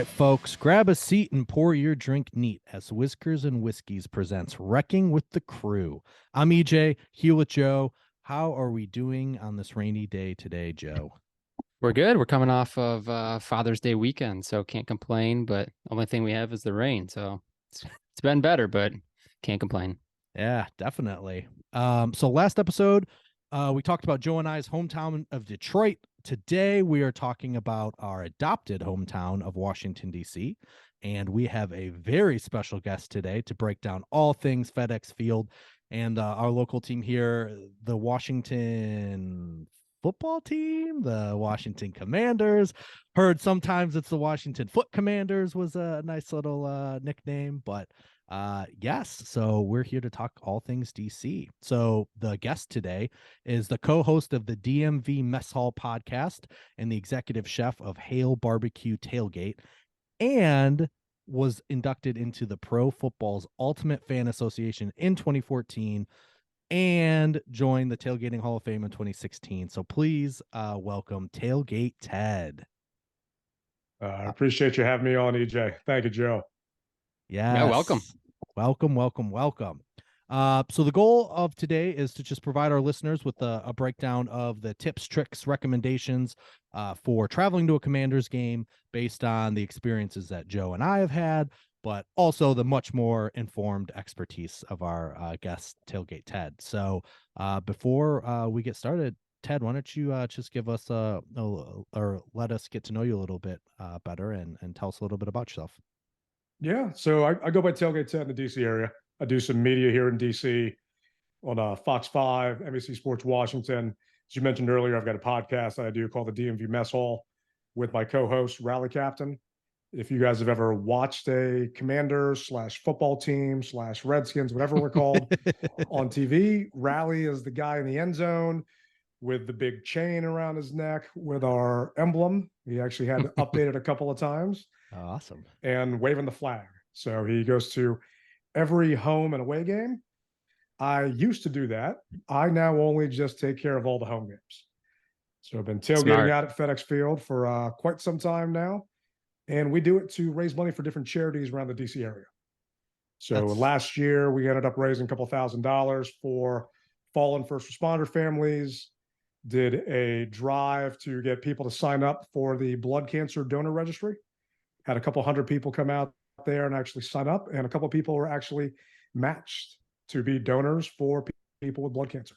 right, folks, grab a seat and pour your drink neat as Whiskers and Whiskeys presents Wrecking with the Crew. I'm EJ, here with Joe. How are we doing on this rainy day today, Joe? We're good. We're coming off of Father's Day weekend, so can't complain. But only thing we have is the rain, so it's been better, but can't complain. Yeah, definitely. So last episode, we talked about Joe and I's hometown of Detroit. Today, we are talking about our adopted hometown of Washington, D.C., and we have a very special guest today to break down all things FedEx Field and our local team here, the Washington football team, the Washington Commanders. Heard sometimes it's the Washington Foot Commanders was a nice little nickname, but yes, so we're here to talk all things DC. So the guest today is the co-host of the DMV Mess Hall podcast and the executive chef of Hale Barbecue Tailgate, and was inducted into the Pro Football's Ultimate Fan Association in 2014 and joined the Tailgating Hall of Fame in 2016. So please welcome Tailgate Ted. I appreciate you having me on, EJ. Thank you, Joe. Yes. Yeah, welcome. Welcome. So the goal of today is to just provide our listeners with a breakdown of the tips, tricks, recommendations for traveling to a Commanders game based on the experiences that Joe and I have had, but also the much more informed expertise of our guest, Tailgate Ted. So before we get started, Ted, why don't you just give us or let us get to know you a little bit better and tell us a little bit about yourself. Yeah, so I go by Tailgate Ted in the DC area. I do some media here in DC on Fox 5, NBC Sports Washington. As you mentioned earlier, I've got a podcast that I do called the DMV Mess Hall with my co-host, Rally Captain. If you guys have ever watched a Commanders / football team / Redskins, whatever we're called, on TV, Rally is the guy in the end zone with the big chain around his neck with our emblem. He actually had to update it a couple of times. Awesome. And waving the flag. So he goes to every home and away game. I used to do that. I now only just take care of all the home games. So I've been tailgating out at FedEx Field for quite some time now. And we do it to raise money for different charities around the DC area. So last year, we ended up raising a couple $1,000s for fallen first responder families, did a drive to get people to sign up for the blood cancer donor registry. Had a couple hundred people come out there and actually sign up, and a couple of people were actually matched to be donors for people with blood cancer.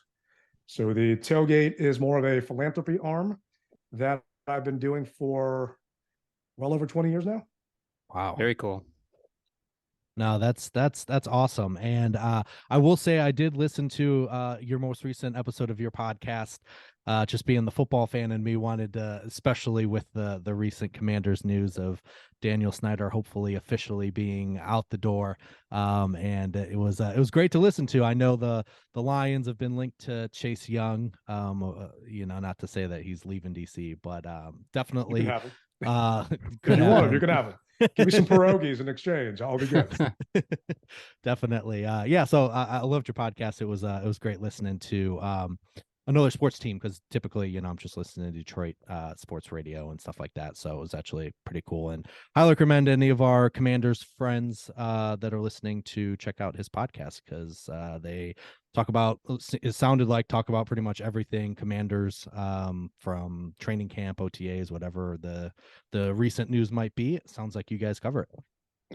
So the tailgate is more of a philanthropy arm that I've been doing for well over 20 years now. Wow. Very cool. No, that's awesome. And I will say I did listen to your most recent episode of your podcast. Just being the football fan in me wanted to, especially with the recent Commanders news of Daniel Snyder hopefully officially being out the door. And it was great to listen to. I know the Lions have been linked to Chase Young. Not to say that he's leaving DC, but definitely. You can have him. Could you have want him. You can have him. Give me some pierogies in exchange. I'll be good. Definitely. So I loved your podcast. It was great listening to another sports team, because typically, I'm just listening to Detroit sports radio and stuff like that. So it was actually pretty cool. And highly recommend any of our Commanders friends that are listening to check out his podcast, because they talk about pretty much everything Commanders, from training camp, OTAs, whatever the recent news might be. It sounds like you guys cover it.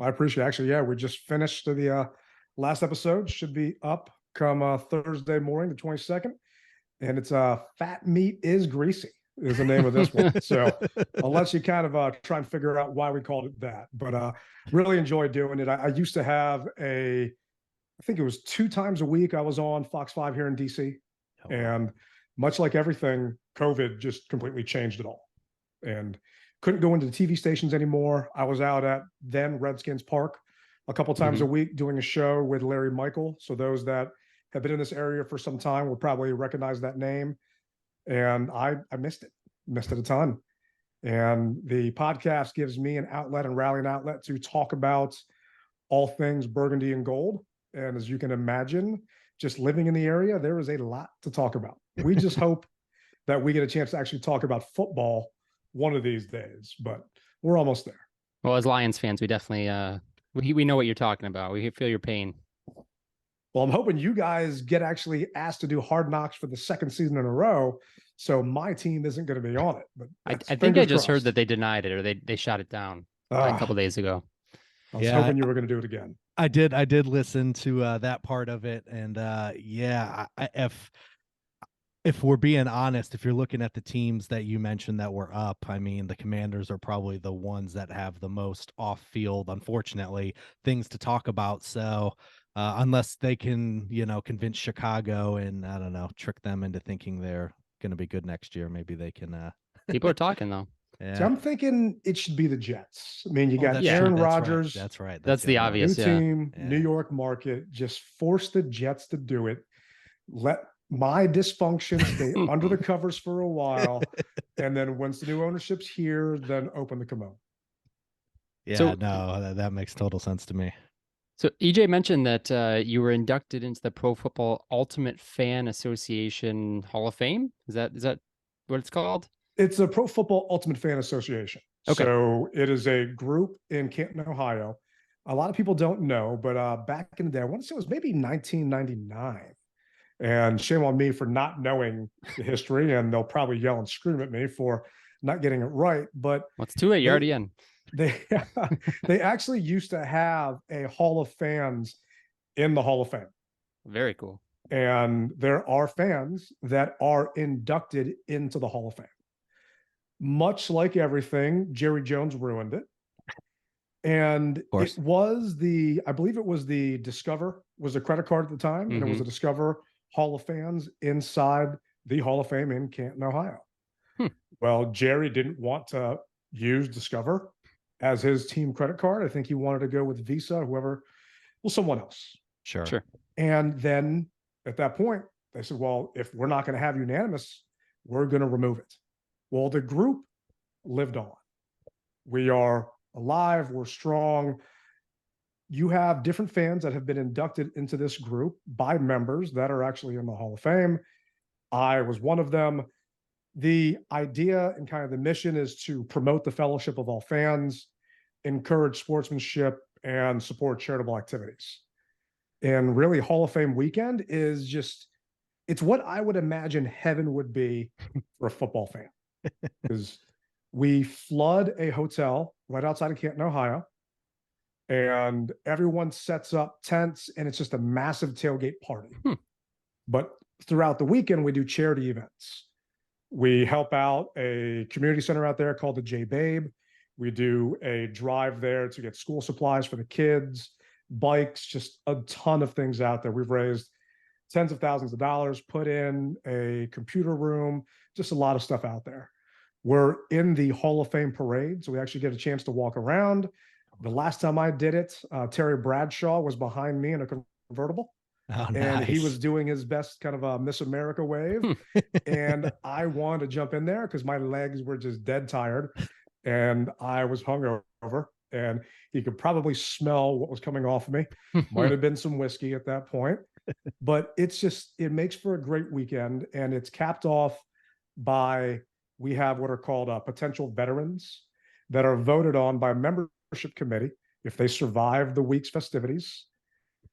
I appreciate it. Actually, yeah, we just finished the last episode. Should be up come Thursday morning, the 22nd. And it's Fat Meat is Greasy is the name of this one. So I'll let you kind of try and figure out why we called it that. But really enjoyed doing it. I used to have I think it was 2 times a week I was on Fox 5 here in DC. Oh, wow. And much like everything, COVID just completely changed it all. And couldn't go into the TV stations anymore. I was out at then Redskins Park a couple times a week doing a show with Larry Michael. So those that have been in this area for some time will probably recognize that name. And I missed it a ton. And the podcast gives me an outlet and Rally an outlet to talk about all things burgundy and gold. And as you can imagine, just living in the area, there is a lot to talk about. We just hope that we get a chance to actually talk about football one of these days, but we're almost there. Well, as Lions fans, we definitely we know what you're talking about. We feel your pain. Well, I'm hoping you guys get actually asked to do Hard Knocks for the second season in a row, so my team isn't going to be on it. But that's I think I fingers just heard crossed. that they denied it or they shot it down a Ah, couple days ago. I was Yeah, hoping you were going to do it again. I did listen to that part of it, and yeah, if we're being honest, if you're looking at the teams that you mentioned that were up, I mean, the Commanders are probably the ones that have the most off-field, unfortunately, things to talk about. So, unless they can, convince Chicago and I don't know, trick them into thinking they're going to be good next year, maybe they can. People are talking though. See, Yeah. I'm thinking it should be the Jets. I mean, you Oh, got that's Yeah. true. Aaron That's right. Rodgers, That's right. That's That's the the other one. new obvious, yeah. team, New Yeah. York market. Just force the Jets to do it. Let my dysfunction stay under the covers for a while, and then once the new ownership's here, then open the kimono. Yeah, So no, that makes total sense to me. so EJ mentioned that you were inducted into the Pro Football Ultimate Fan Association Hall of Fame. Is that what it's called? It's a Pro Football Ultimate Fan Association. Okay. So it is a group in Canton, Ohio. A lot of people don't know, but back in the day, I want to say it was maybe 1999. And shame on me for not knowing the history, and they'll probably yell and scream at me for not getting it right. But Well, it's too late. You're they already in. they they actually used to have a Hall of Fans in the Hall of Fame. Very cool. And there are fans that are inducted into the Hall of Fame. Much like everything, Jerry Jones ruined it. And Of course. it was I believe it was the Discover was a credit card at the time, and it was a Discover Hall of Fans inside the Hall of Fame in Canton, Ohio. Hmm. Well, Jerry didn't want to use Discover as his team credit card. I think he wanted to go with Visa, whoever, well, someone else. Sure. Sure. And then at that point, they said, well, if we're not going to have unanimous, we're going to remove it. Well, the group lived on. We are alive, we're strong. You have different fans that have been inducted into this group by members that are actually in the Hall of Fame. I was one of them. The idea and kind of the mission is to promote the fellowship of all fans, encourage sportsmanship, and support charitable activities. And really, Hall of Fame weekend is just, it's what I would imagine heaven would be for a football fan. Because we flood a hotel right outside of Canton, Ohio, and everyone sets up tents, and it's just a massive tailgate party. But throughout the weekend, we do charity events. We help out a community center out there called the J Babe. We do a drive there to get school supplies for the kids, bikes, just a ton of things out there. We've raised tens of thousands of dollars, put in a computer room, just a lot of stuff out there. We're in the Hall of Fame parade, so we actually get a chance to walk around. The last time I did it, Terry Bradshaw was behind me in a convertible. Oh, And he nice. was doing his best kind of a Miss America wave. And I wanted to jump in there because my legs were just dead tired and I was hungover. And he could probably smell what was coming off of me. Might have been some whiskey at that point. But it's just, it makes for a great weekend. And it's capped off by, we have what are called potential veterans that are voted on by a membership committee. If they survive the week's festivities,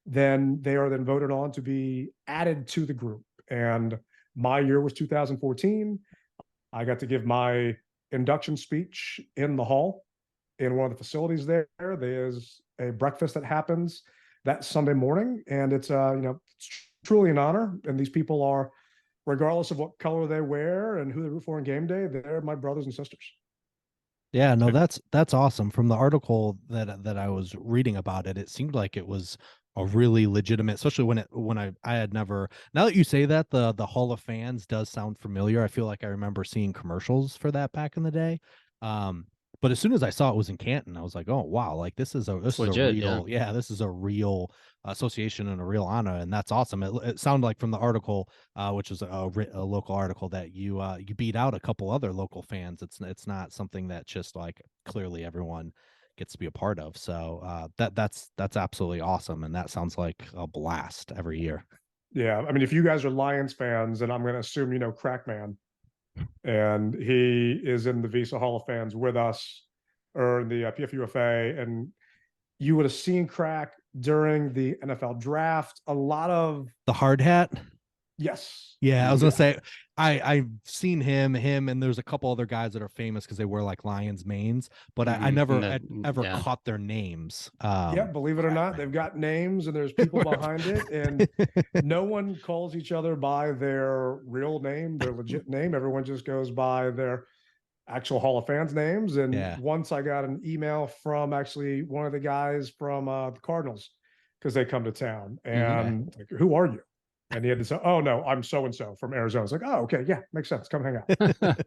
then they are then voted on to be added to the group. And my year was 2014. I got to give my induction speech in the hall in one of the facilities there. There's a breakfast that happens that Sunday morning, and it's it's truly an honor. And these people are, regardless of what color they wear and who they root for on game day, they're my brothers and sisters. Yeah, no, that's awesome. From the article that I was reading about it, it seemed like it was a really legitimate, especially when I had never. Now that you say that, the Hall of Fans does sound familiar. I feel like I remember seeing commercials for that back in the day. But as soon as I saw it was in Canton, I was like, oh wow, like this is a legit, real, yeah, this is a real association and a real honor, and that's awesome. It sounded like from the article, which was a local article, that you beat out a couple other local fans. It's not something that just like clearly everyone gets to be a part of. So that's absolutely awesome, and that sounds like a blast every year. Yeah, I mean, if you guys are Lions fans, and I'm going to assume Crackman, and he is in the Visa Hall of Fans with us. or the PFUFA, and you would have seen Crack during the NFL draft. A lot of The hard hat. yes. Yeah, I was gonna say I've seen him, and there's a couple other guys that are famous because they wear like Lions manes, but I never ever caught their names. Yeah, believe it or not, they've got names and there's people behind it, and no one calls each other by their real name, their legit name. Everyone just goes by their actual Hall of Fans names. And Yeah. once I got an email from actually one of the guys from the Cardinals, because they come to town, and like, who are you? And he had to say, oh no, I'm so and so from Arizona. It's like, oh, okay, yeah, makes sense. Come hang out.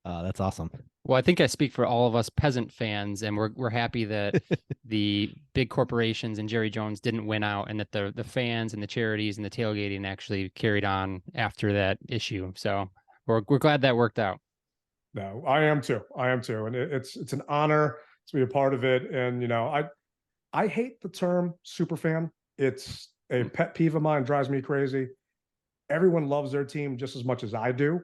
That's awesome. Well, I think I speak for all of us peasant fans, and we're happy that the big corporations and Jerry Jones didn't win out, and that the fans and the charities and the tailgating actually carried on after that issue. So we're glad that worked out. No, I am too. And it's an honor to be a part of it. And I hate the term super fan. It's a pet peeve of mine, drives me crazy. Everyone loves their team just as much as I do.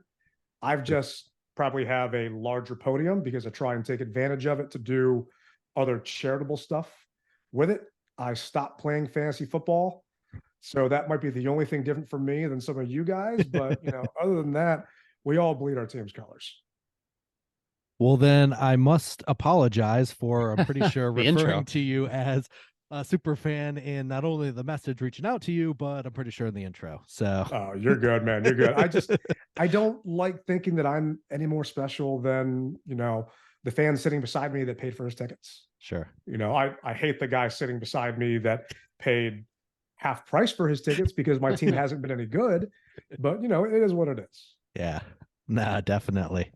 I've just probably have a larger podium because I try and take advantage of it to do other charitable stuff with it. I stopped playing fantasy football, so that might be the only thing different for me than some of you guys. But other than that, we all bleed our team's colors. Well, then I must apologize for, I'm pretty sure, referring intro. to you as a super fan in not only the message reaching out to you, but I'm pretty sure in the intro. So oh, you're good, man. You're good. I don't like thinking that I'm any more special than, the fan sitting beside me that paid for his tickets. Sure. I hate the guy sitting beside me that paid half price for his tickets because my team hasn't been any good, but it is what it is. Yeah, nah, definitely.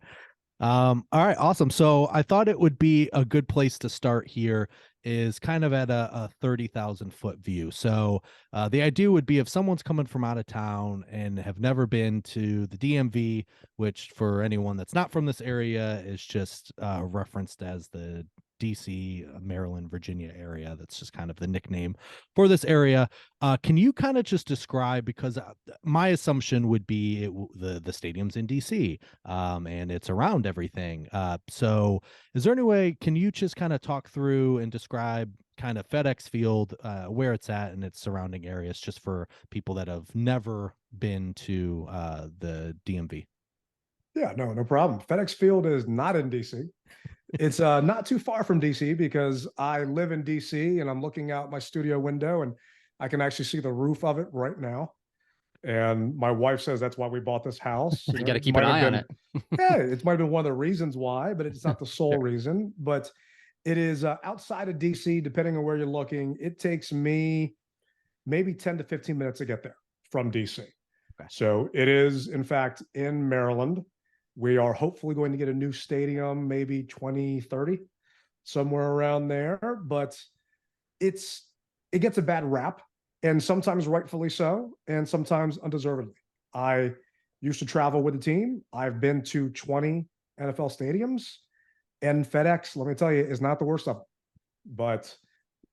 All right, awesome. So I thought it would be a good place to start here is kind of at a 30,000 foot view. So the idea would be if someone's coming from out of town and have never been to the DMV, which for anyone that's not from this area is just referenced as the DC, Maryland, Virginia area. That's just kind of the nickname for this area. Can you kind of just describe, because my assumption would be the stadium's in DC and it's around everything. So is there any way, can you just kind of talk through and describe kind of FedEx Field, where it's at and its surrounding areas, just for people that have never been to the DMV? Yeah, no problem. FedEx Field is not in DC. It's not too far from DC because I live in DC and I'm looking out my studio window and I can actually see the roof of it right now. And my wife says that's why we bought this house. You got to keep an eye on it. Yeah, it might have been one of the reasons why, but it's not the sole reason. But it is outside of DC, depending on where you're looking. It takes me maybe 10 to 15 minutes to get there from DC. Okay. So it is, in fact, in Maryland. We are hopefully going to get a new stadium, maybe 2030, somewhere around there. But it gets a bad rap, and sometimes rightfully so, and sometimes undeservedly. I used to travel with the team. I've been to 20 NFL stadiums, and FedEx, let me tell you, is not the worst of them. But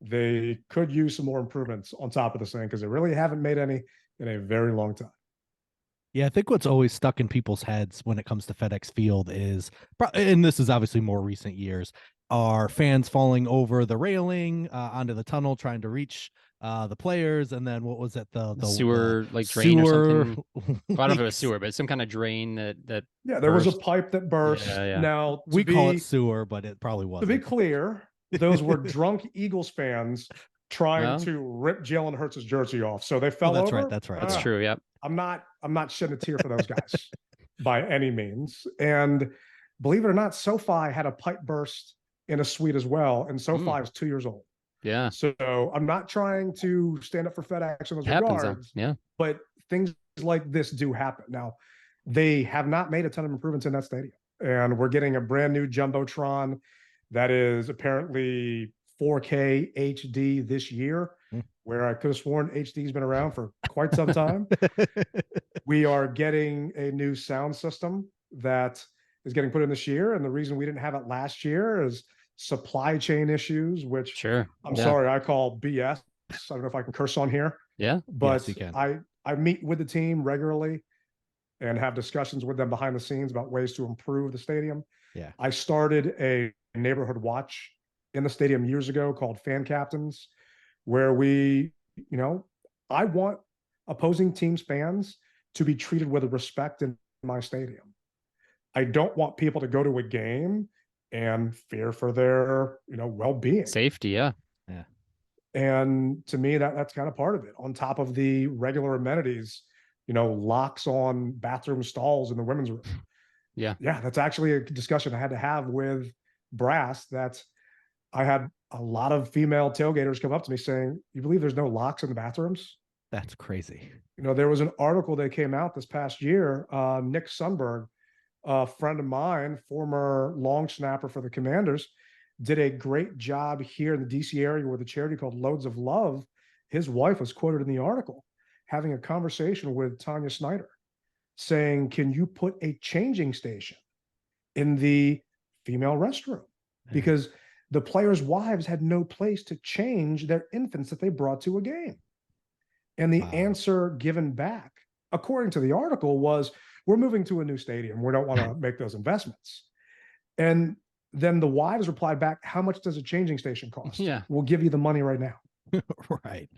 they could use some more improvements on top of this thing because they really haven't made any in a very long time. Yeah, I think what's always stuck in people's heads when it comes to FedEx Field is, and this is obviously more recent years, are fans falling over the railing onto the tunnel trying to reach the players, and then what was it, the sewer, like drain or something? I don't know if it was sewer, but some kind of drain that yeah, there burst. Was a pipe that burst. Yeah. Now we call it sewer, but it probably wasn't. To be clear, those were drunk Eagles fans trying to rip Jalen Hurts' jersey off. So they fell over. That's right. That's true. Yep. I'm not shedding a tear for those guys by any means. And believe it or not, SoFi had a pipe burst in a suite as well. And SoFi is 2 years old. Yeah. So I'm not trying to stand up for FedEx in those regards. Yeah. But things like this do happen. Now, they have not made a ton of improvements in that stadium. And we're getting a brand new Jumbotron that is apparently 4K HD this year, where I could have sworn HD's been around for quite some time. We are getting a new sound system that is getting put in this year. And the reason we didn't have it last year is supply chain issues, which I'm sorry, I call BS. I don't know if I can curse on here. Yeah. But yes, I meet with the team regularly and have discussions with them behind the scenes about ways to improve the stadium. Yeah. I started a neighborhood watch in the stadium years ago called Fan Captains, where we, I want opposing teams' fans to be treated with respect in my stadium. I don't want people to go to a game and fear for their, well-being. Safety, yeah. Yeah. And to me, that's kind of part of it. On top of the regular amenities, locks on bathroom stalls in the women's room. Yeah. Yeah, that's actually a discussion I had to have with Brass. That I had a lot of female tailgaters come up to me saying, "You believe there's no locks in the bathrooms?" That's crazy. There was an article that came out this past year. Nick Sundberg, a friend of mine, former long snapper for the Commanders, did a great job here in the DC area with a charity called Loads of Love. His wife was quoted in the article having a conversation with Tanya Snyder saying, "Can you put a changing station in the female restroom?" Because the players' wives had no place to change their infants that they brought to a game. And the answer given back, according to the article, was, "We're moving to a new stadium. We don't want to make those investments." And then the wives replied back, "How much does a changing station cost? Yeah. We'll give you the money right now." Right.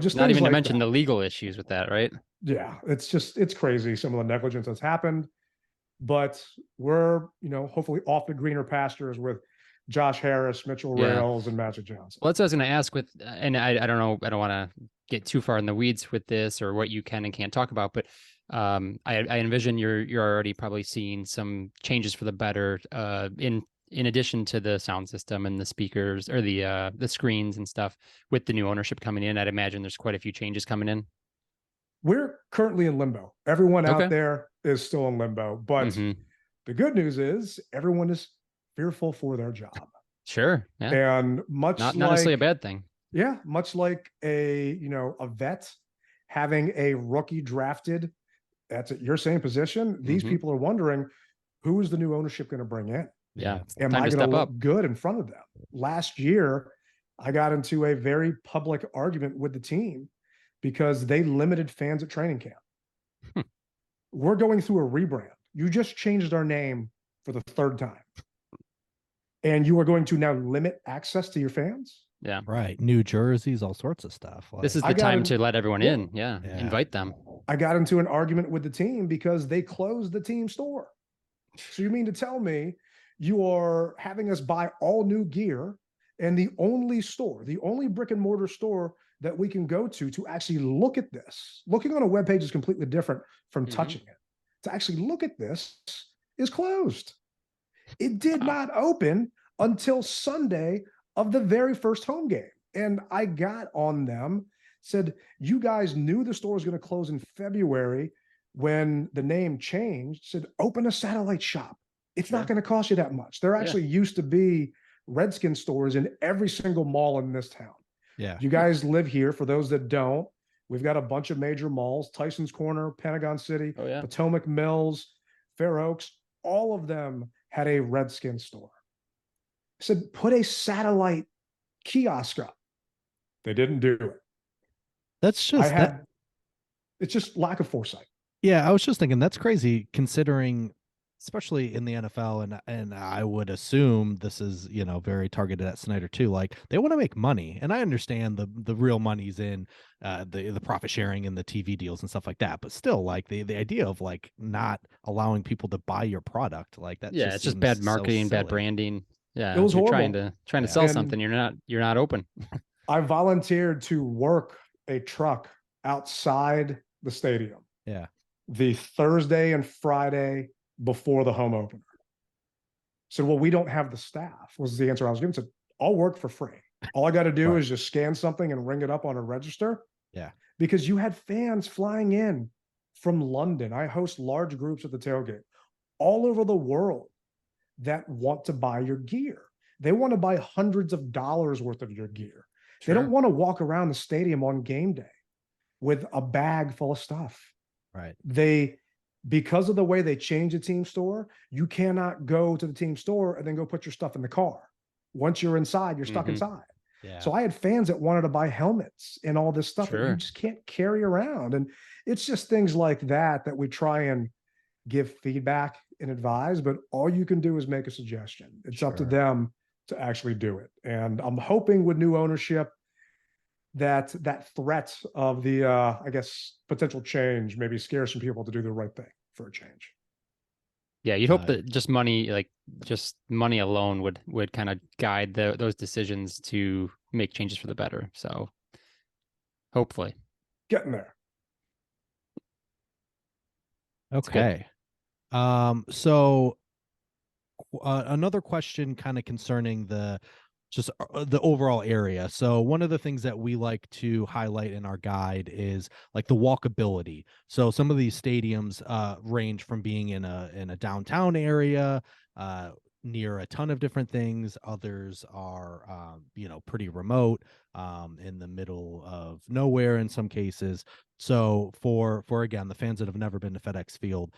Just not even to like mention that. the legal issues with that, right? Yeah, it's crazy, some of the negligence that's happened. But we're, hopefully off the greener pastures with Josh Harris, Mitchell Rails, and Magic Johnson. Well, that's what I was going to ask with, and I don't know, I don't want to get too far in the weeds with this or what you can and can't talk about, but I envision you're already probably seeing some changes for the better in addition to the sound system and the speakers or the screens and stuff with the new ownership coming in. I'd imagine there's quite a few changes coming in. We're currently in limbo. Everyone out there is still in limbo, but the good news is everyone is fearful for their job. Sure. Yeah. And not necessarily a bad thing. Yeah. Much like a vet having a rookie drafted that's at your same position. These people are wondering, who is the new ownership going to bring in? Yeah. Am I going to look good in front of them? Last year, I got into a very public argument with the team because they limited fans at training camp. We're going through a rebrand. You just changed our name for the third time. And you are going to now limit access to your fans? Yeah. Right. New jerseys, all sorts of stuff. This is the time to let everyone in. Yeah. Invite them. I got into an argument with the team because they closed the team store. So you mean to tell me you are having us buy all new gear, and the only brick and mortar store that we can go to actually look at this, looking on a web page is completely different from touching it. To actually look at this is closed. It did not open until Sunday of the very first home game. And I got on them, said, "You guys knew the store was going to close in February when the name changed. Said, open a satellite shop. It's not going to cost you that much." There actually used to be Redskin stores in every single mall in this town. Yeah. You guys live here. For those that don't, we've got a bunch of major malls: Tyson's Corner, Pentagon City, Potomac Mills, Fair Oaks. All of them had a Redskin store. I said, put a satellite kiosk up. They didn't do it. That's just it's just lack of foresight. Yeah, I was just thinking that's crazy considering, especially in the NFL, and I would assume this is, very targeted at Snyder too. Like, they want to make money, and I understand the real money's in the profit sharing and the TV deals and stuff like that. But still, like the idea of like not allowing people to buy your product, like that. Yeah, it's just bad marketing, bad branding. Yeah, it was you're horrible. trying to sell something. You're not open. I volunteered to work a truck outside the stadium. Yeah. The Thursday and Friday before the home opener. So, well, we don't have the staff, was the answer I was given. So, I'll work for free. All I got to do is just scan something and ring it up on a register. Yeah. Because you had fans flying in from London. I host large groups at the tailgate all over the world that want to buy your gear. They want to buy hundreds of dollars worth of your gear. They don't want to walk around the stadium on game day with a bag full of stuff. Right. Because of the way they changed the team store, you cannot go to the team store and then go put your stuff in the car. Once you're inside, you're stuck inside. Yeah. So I had fans that wanted to buy helmets and all this stuff that you just can't carry around. And it's just things like that we try and give feedback and advise, but all you can do is make a suggestion. It's up to Sure. them to actually do it. And I'm hoping with new ownership that threat of the I guess potential change maybe scares some people to do the right thing for a change. Yeah, you'd hope that just money, like just money alone, would kind of guide those decisions to make changes for the better. So hopefully, Getting there. Okay. So another question kind of concerning the overall area. So one of the things that we like to highlight in our guide is like the walkability. So some of these stadiums range from being in a downtown area, near a ton of different things. Others are pretty remote, in the middle of nowhere in some cases. So for again, the fans that have never been to FedEx Field,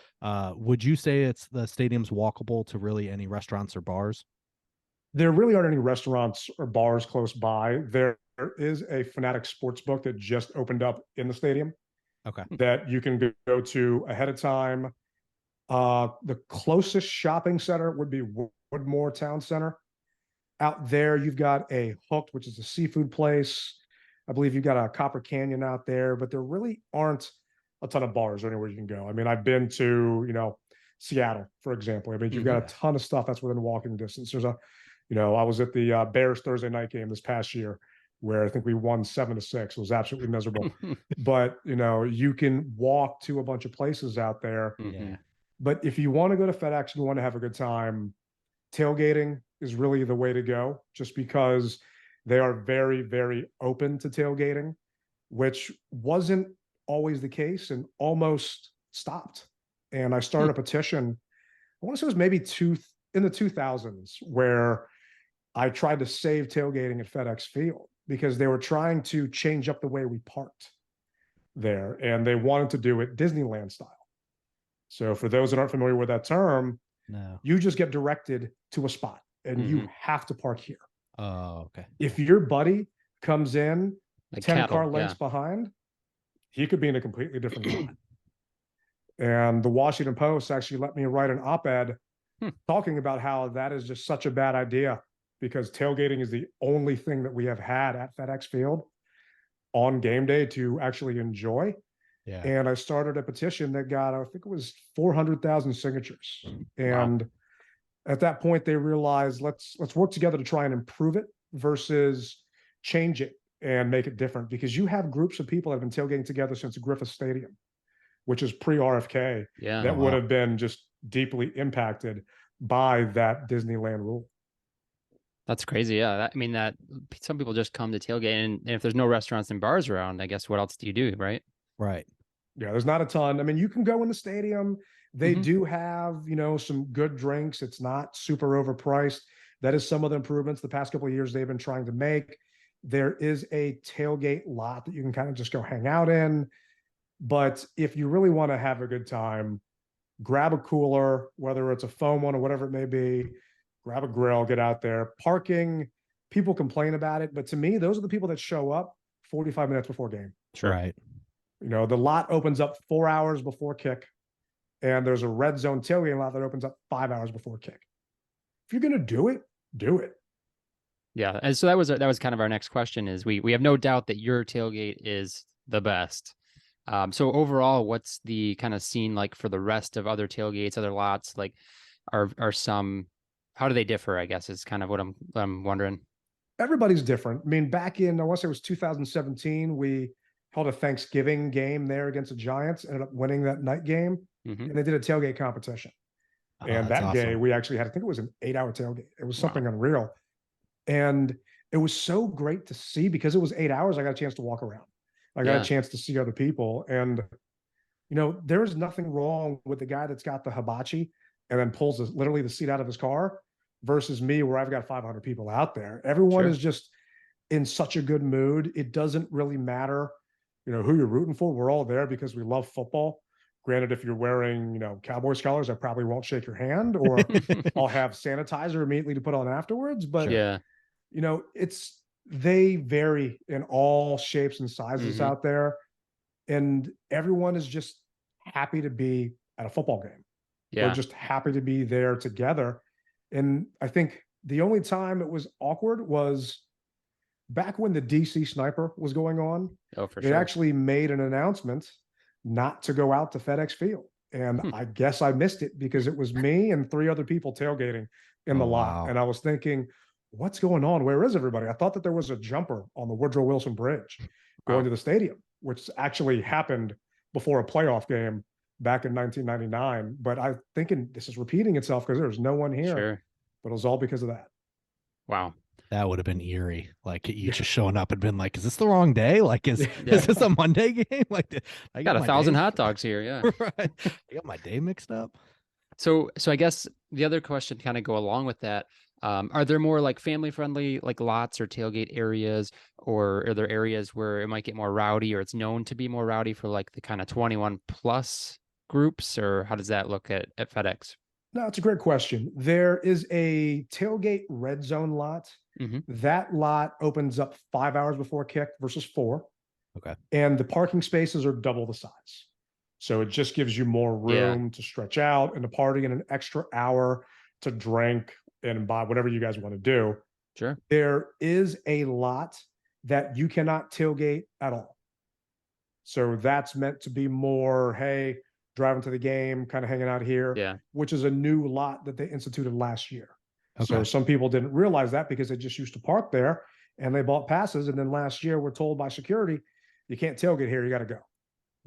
would you say the stadium's walkable to really any restaurants or bars? There really aren't any restaurants or bars close by. There is a Fanatic Sportsbook that just opened up in the stadium Okay. that you can go to ahead of time. The closest shopping center would be Woodmore Town Center. Out there, you've got a Hooked, which is a seafood place. I believe you've got a Copper Canyon out there, but there really aren't a ton of bars or anywhere you can go. I mean, I've been to, Seattle, for example. I mean, you've got a ton of stuff that's within walking distance. I was at the Bears Thursday night game this past year where I think we won 7-6. It was absolutely miserable. But, you can walk to a bunch of places out there. Yeah. But if you want to go to FedEx and you want to have a good time, tailgating is really the way to go, just because they are very, very open to tailgating, which wasn't always the case and almost stopped. And I started a petition, I want to say it was maybe in the 2000s, where I tried to save tailgating at FedEx Field because they were trying to change up the way we parked there, and they wanted to do it Disneyland style. So for those that aren't familiar with that term, No. you just get directed to a spot and you have to park here. Oh, okay. If your buddy comes in like 10 cattle, car lengths behind, he could be in a completely different spot. And the Washington Post actually let me write an op-ed talking about how that is just such a bad idea because tailgating is the only thing that we have had at FedEx Field on game day to actually enjoy. Yeah. And I started a petition that got, I think it was 400,000 signatures. And at that point, they realized let's work together to try and improve it versus change it and make it different. Because you have groups of people that have been tailgating together since Griffith Stadium, which is pre-RFK, that would have been just deeply impacted by that Disneyland rule. That's crazy. Yeah. I mean, that some people just come to tailgate, and if there's no restaurants and bars around, I guess what else do you do, right? Right. Yeah, there's not a ton. I mean, you can go in the stadium. They do have, some good drinks. It's not super overpriced. That is some of the improvements the past couple of years they've been trying to make. There is a tailgate lot that you can kind of just go hang out in. But if you really want to have a good time, grab a cooler, whether it's a foam one or whatever it may be, grab a grill, get out there. Parking, people complain about it. But to me, those are the people that show up 45 minutes before game. Sure. Right. The lot opens up 4 hours before kick, and there's a red zone tailgate lot that opens up 5 hours before kick. If you're going to do it, do it. Yeah. And so that was kind of our next question is we have no doubt that your tailgate is the best. So overall, what's the kind of scene like for the rest of other tailgates, other lots? Like are some, how do they differ, I guess, is kind of what I'm wondering. Everybody's different. I mean, back in, I want to say it was 2017, we held a Thanksgiving game there against the Giants, ended up winning that night game, and they did a tailgate competition. And that day we actually had, I think it was an 8-hour tailgate. It was something unreal. And it was so great to see because it was 8 hours. I got a chance to walk around. I got a chance to see other people. And, there's nothing wrong with the guy that's got the hibachi and then pulls literally the seat out of his car versus me where I've got 500 people out there. Everyone is just in such a good mood. It doesn't really matter, who you're rooting for. We're all there because we love football. Granted, if you're wearing, Cowboys colors, I probably won't shake your hand, or I'll have sanitizer immediately to put on afterwards. But, they vary in all shapes and sizes out there. And everyone is just happy to be at a football game. We're Yeah. just happy to be there together. And I think the only time it was awkward was back when the DC sniper was going on. Oh, for They sure. actually made an announcement not to go out to FedEx Field. And Hmm. I guess I missed it because it was me and three other people tailgating in the Oh, lot. wow. And I was thinking, what's going on? Where is everybody? I thought that there was a jumper on the Woodrow Wilson Bridge going Wow. to the stadium, which actually happened before a playoff game back in 1999. But I'm thinking this is repeating itself because there's no one here. Sure. But it was all because of that. Wow. That would have been eerie. Like you Yeah. just showing up and been like, "Is this the wrong day? Like, is Yeah. is this a Monday game? Like, I Got got my 1,000 day hot dogs here. Yeah. right. I got my day mixed up." So I guess the other question kind of go along with that. Are there more like family friendly like lots or tailgate areas, or are there areas where it might get more rowdy, or it's known to be more rowdy for like the kind of 21 plus groups, or how does that look at FedEx? No, it's a great question. There is a tailgate red zone lot. Hmm. That lot opens up 5 hours before kick versus 4. Okay. And the parking spaces are double the size. So it just gives you more Yeah. room to stretch out and to party, and an extra hour to drink and buy whatever you guys want to do. Sure. There is a lot that you cannot tailgate at all. So that's meant to be more, hey, driving to the game, kind of hanging out here, Yeah. which is a new lot that they instituted last year. So Okay. some people didn't realize that because they just used to park there and they bought passes. And then last year we're told by security, you can't tailgate here, you got to go.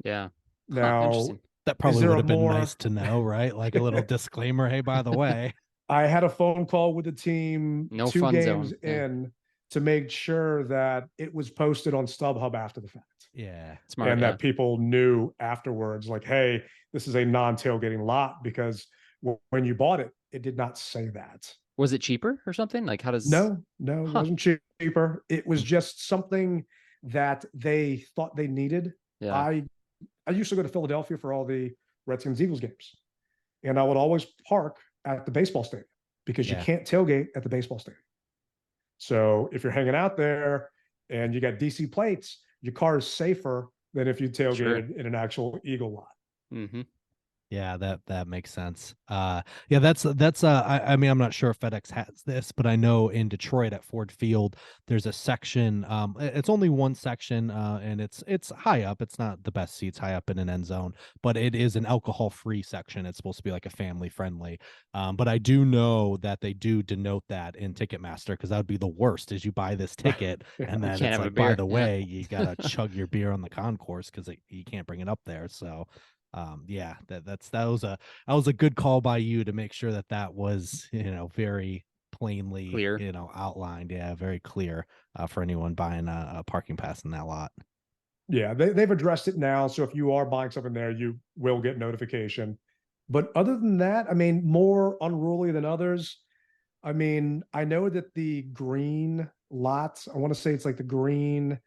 Yeah. Huh, Now, interesting. That is probably there would a have been more? nice to know, right? Like a little disclaimer. Hey, by the way. I had a phone call with the team No two fun games zone. Yeah. in to make sure that it was posted on StubHub after the fact. Yeah. Smart. And Yeah. that people knew afterwards, like, hey, this is a non-tailgating lot, because when you bought it, it did not say that. Was it cheaper or something? Like how does, No, it huh? wasn't cheaper. It was just something that they thought they needed. Yeah. I used to go to Philadelphia for all the Redskins Eagles games, and I would always park at the baseball stadium because you Yeah. can't tailgate at the baseball stadium. So if you're hanging out there and you got DC plates, your car is safer than if you Sure. tailgated in an actual Eagle lot. Mm-hmm. Yeah, that makes sense. Yeah, that's I mean, I'm not sure if FedEx has this, but I know in Detroit at Ford Field, there's a section. It's only one section, and it's high up. It's not the best seats high up in an end zone, but it is an alcohol-free section. It's supposed to be like a family friendly. But I do know that they do denote that in Ticketmaster, because that would be the worst. Is you buy this ticket and Yeah. then Can't it's have a like, by beer. the Yeah. way, you gotta chug your beer on the concourse because you can't bring it up there. So yeah, that was a good call by you to make sure that was, very plainly, Clear. outlined. Yeah, very clear for anyone buying a parking pass in that lot. Yeah, they've addressed it now. So if you are buying something there, you will get notification. But other than that, I mean, more unruly than others. I mean, I know that the green lots, I want to say it's like the green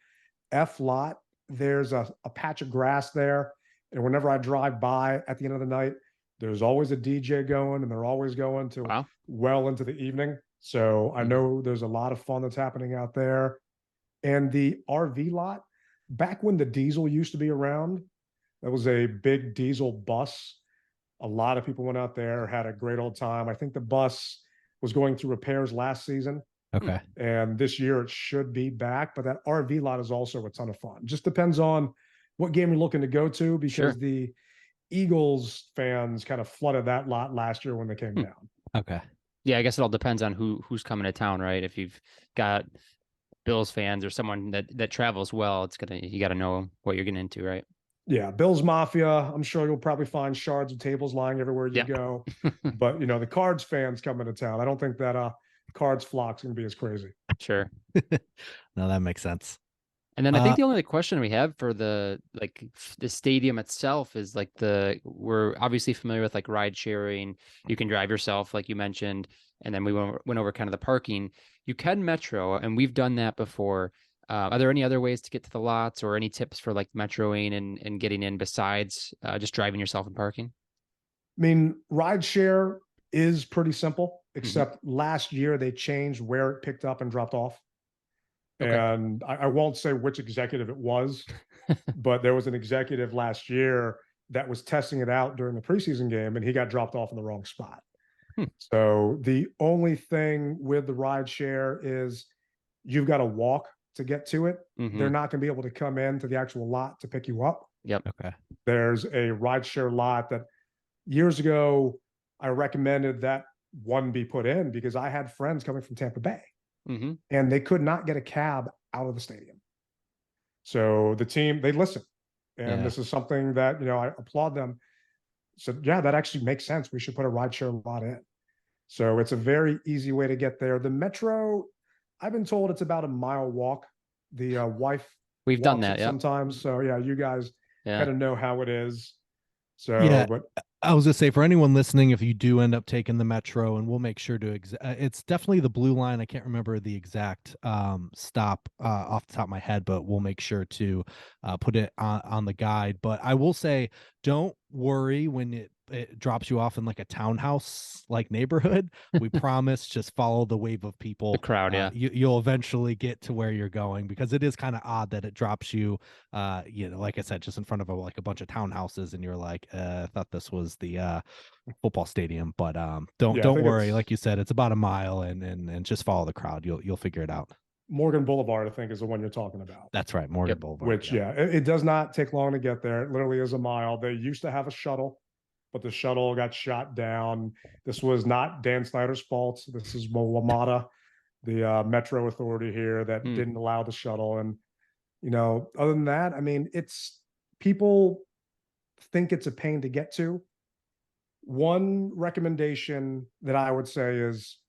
F lot, there's a patch of grass there. And whenever I drive by at the end of the night, there's always a DJ going, and they're always going to Wow. well into the evening. So I Mhm. know there's a lot of fun that's happening out there. And the RV lot, back when the diesel used to be around, that was a big diesel bus. A lot of people went out there, had a great old time. I think the bus was going through repairs last season, Okay. and this year it should be back. But that RV lot is also a ton of fun. Just depends on what game you're looking to go to, because Sure. the Eagles fans kind of flooded that lot last year when they came down. Okay. Yeah, I guess it all depends on who's coming to town, right? If you've got Bills fans or someone that travels well, you got to know what you're getting into, right? Yeah, Bills Mafia. I'm sure you'll probably find shards of tables lying everywhere you Yeah. go. But the Cards fans coming to town, I don't think that Cards flock's gonna be as crazy. Sure. No, that makes sense. And then I think the only question we have for the stadium itself is like we're obviously familiar with like ride sharing. You can drive yourself, like you mentioned, and then we went over kind of the parking. You can Metro, and we've done that before. Are there any other ways to get to the lots, or any tips for like Metroing and getting in besides just driving yourself and parking? I mean, ride share is pretty simple, Mhm. except last year they changed where it picked up and dropped off. Okay. And I won't say which executive it was, but there was an executive last year that was testing it out during the preseason game, and he got dropped off in the wrong spot. Hmm. So the only thing with the ride share is you've got to walk to get to it. They're Mhm. not going to be able to come into the actual lot to pick you up. Yep. Okay. There's a ride share lot that years ago I recommended that one be put in because I had friends coming from Tampa Bay Mhm. and they could not get a cab out of the stadium. So the team, they listened. And Yeah. this is something that, you know, I applaud them. So yeah, that actually makes sense. We should put a rideshare lot in. So it's a very easy way to get there. The metro, I've been told it's about a mile walk. The wife We've done walks that. it Yep. sometimes. So yeah, you guys Yeah. kind of know how it is. So, Yeah. but I was gonna say, for anyone listening, if you do end up taking the metro, and we'll make sure to it's definitely the blue line. I can't remember the exact stop off the top of my head, but we'll make sure to put it on the guide. But I will say, don't worry when it drops you off in like a townhouse like neighborhood. We promise, just follow the wave of people. The crowd. Yeah. You'll eventually get to where you're going, because it is kind of odd that it drops you like I said, just in front of like a bunch of townhouses, and you're like, I thought this was the football stadium. But yeah, I don't think worry, it's like you said, it's about a mile, and just follow the crowd. You'll figure it out. Morgan Boulevard, I think, is the one you're talking about. That's right, Morgan Yep. Boulevard. Which, yeah, it does not take long to get there. It literally is a mile. They used to have a shuttle, but the shuttle got shot down. This was not Dan Snyder's fault. This is WMATA, the Metro Authority here, that Hmm. didn't allow the shuttle. And, you know, other than that, I mean, it's people think it's a pain to get to. One recommendation that I would say is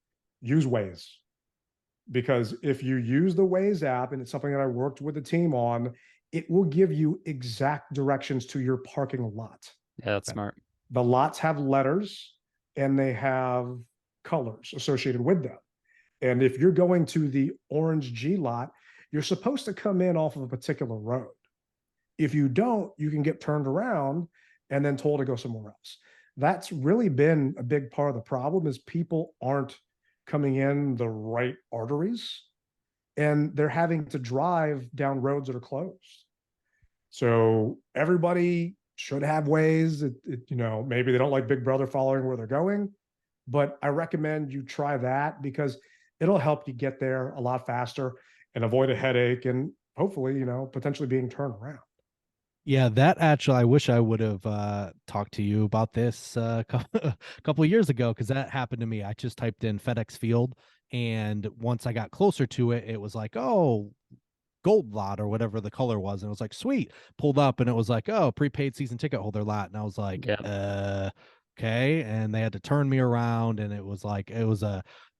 use Waze, because if you use the Waze app, and it's something that I worked with the team on, it will give you exact directions to your parking lot. Yeah, that's smart. The lots have letters and they have colors associated with them. And if you're going to the orange G lot, you're supposed to come in off of a particular road. If you don't, you can get turned around and then told to go somewhere else. That's really been a big part of the problem, is people aren't coming in the right arteries and they're having to drive down roads that are closed. So everybody should have ways. You know, maybe they don't like Big Brother following where they're going, but I recommend you try that because it'll help you get there a lot faster and avoid a headache and hopefully, you know, potentially being turned around. Yeah, that actually, I wish I would have talked to you about this a couple of years ago, because that happened to me. I just typed in FedEx Field, and once I got closer to it, it was like, oh, gold lot or whatever the color was, and it was like, sweet. Pulled up, and it was like, oh, prepaid season ticket holder lot, and I was like, Yeah. okay. And they had to turn me around, and it was like,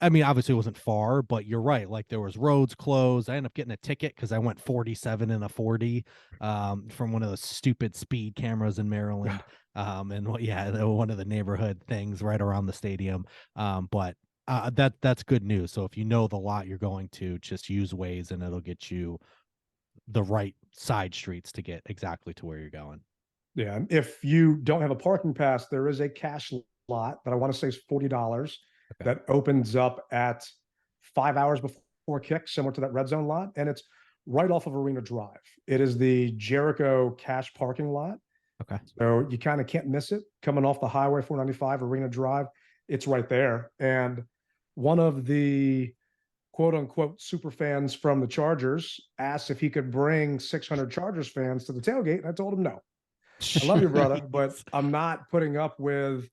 I mean, obviously it wasn't far, but you're right, like there was roads closed. I ended up getting a ticket because I went 47 in a 40 from one of those stupid speed cameras in Maryland. And one of the neighborhood things right around the stadium. But that's good news. So if you know the lot you're going to, just use Waze, and it'll get you the right side streets to get exactly to where you're going. Yeah. And if you don't have a parking pass, there is a cash lot that I want to say is $40 Okay. that opens up at 5 hours before kick, similar to that red zone lot. And it's right off of Arena Drive. It is the Jericho cash parking lot. Okay. So you kind of can't miss it coming off the highway 495, Arena Drive. It's right there. And one of the quote unquote super fans from the Chargers asked if he could bring 600 Chargers fans to the tailgate. And I told him no. I love you, brother, but I'm not putting up with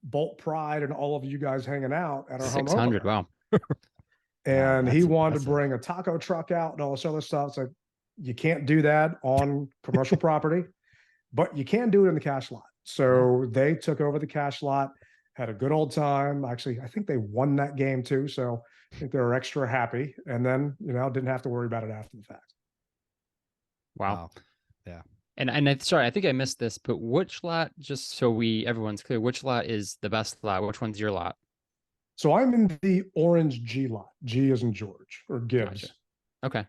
Bolt Pride and all of you guys hanging out at our home 600. opener. Wow. And Wow, he that's wanted to impressive. bring a taco truck out and all this other stuff. It's like, you can't do that on commercial property, but you can do it in the cash lot. So they took over the cash lot, had a good old time. Actually, I think they won that game too. So I think they were extra happy. And then, you know, didn't have to worry about it after the fact. Wow. Yeah. And sorry, I think I missed this, but which lot, just so everyone's clear, which lot is the best lot? Which one's your lot? So I'm in the orange G lot. G as in George, or Gibbs. Gotcha. Okay.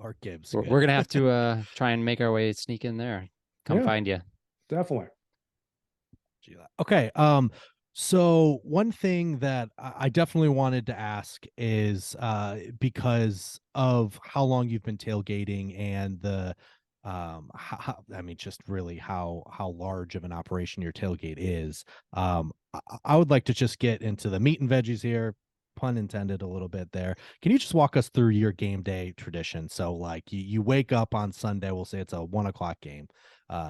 Or Gibbs. We're gonna have to try and make our way, sneak in there. Come Yeah. find you. Definitely. Okay. So one thing that I definitely wanted to ask is because of how long you've been tailgating and the I mean, just really how large of an operation your tailgate is. I would like to just get into the meat and veggies here, pun intended a little bit there. Can you just walk us through your game day tradition? So like you wake up on Sunday, we'll say it's a 1 o'clock game.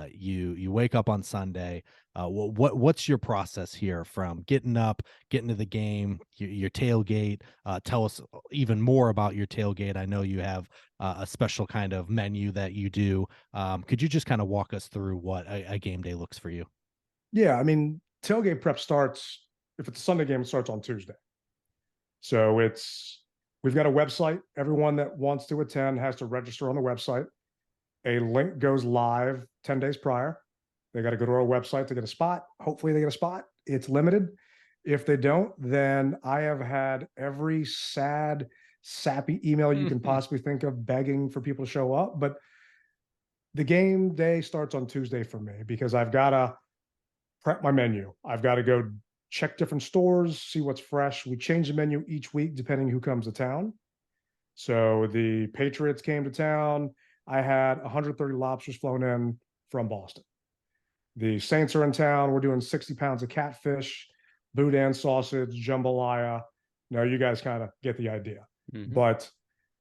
You wake up on Sunday. What's your process here from getting up, getting to the game, your tailgate? Tell us even more about your tailgate. I know you have a special kind of menu that you do. Could you just kind of walk us through what a game day looks for you? Yeah, I mean, tailgate prep starts, if it's a Sunday game, it starts on Tuesday. So we've got a website. Everyone that wants to attend has to register on the website. A link goes live 10 days prior. They got to go to our website to get a spot. Hopefully they get a spot. It's limited. If they don't, then I have had every sad, sappy email you can possibly think of begging for people to show up. But the game day starts on Tuesday for me because I've got to prep my menu. I've got to go check different stores, see what's fresh. We change the menu each week depending who comes to town. So the Patriots came to town. I had 130 lobsters flown in from Boston. The Saints are in town. We're doing 60 pounds of catfish, boudin sausage, jambalaya. No, you guys kind of get the idea. But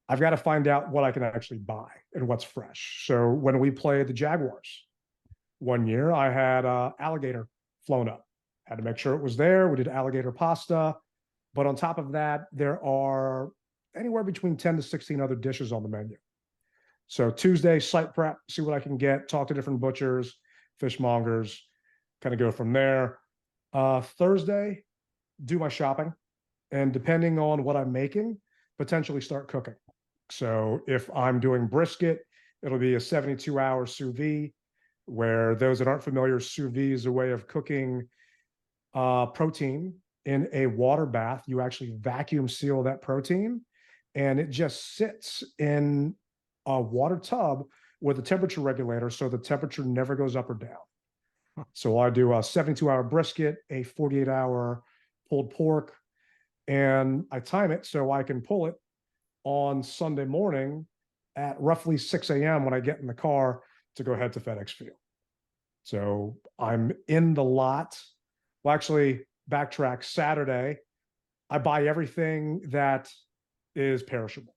I've got to find out what I can actually buy and what's fresh. So when we played the Jaguars one year, I had alligator flown up. Had to make sure it was there. We did alligator pasta. But on top of that, there are anywhere between 10 to 16 other dishes on the menu. So Tuesday, site prep, see what I can get, talk to different butchers, fishmongers, kind of go from there. Thursday, do my shopping. And depending on what I'm making, potentially start cooking. So if I'm doing brisket, it'll be a 72-hour sous vide, where those that aren't familiar, sous vide is a way of cooking protein in a water bath. You actually vacuum seal that protein, and it just sits in a water tub with a temperature regulator, so the temperature never goes up or down. So I do a 72-hour brisket, a 48-hour pulled pork, and I time it so I can pull it on Sunday morning at roughly 6 a.m. when I get in the car to go head to FedEx Field. So I'm in the lot. Well, actually, backtrack. Saturday, I buy everything that is perishable.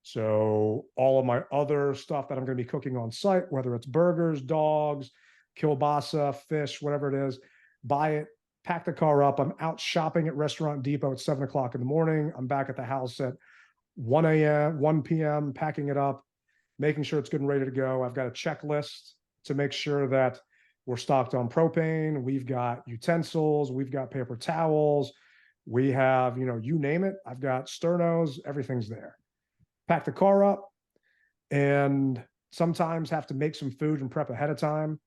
So all of my other stuff that I'm going to be cooking on site, whether it's burgers, dogs, kielbasa, fish, whatever it is, buy it, pack the car up. I'm out shopping at Restaurant Depot at 7 o'clock in the morning. I'm back at the house at 1 a.m., 1 p.m., packing it up, making sure it's good and ready to go. I've got a checklist to make sure that we're stocked on propane. We've got utensils. We've got paper towels. We have, you name it. I've got sternos. Everything's there. Pack the car up, and sometimes have to make some food and prep ahead of time.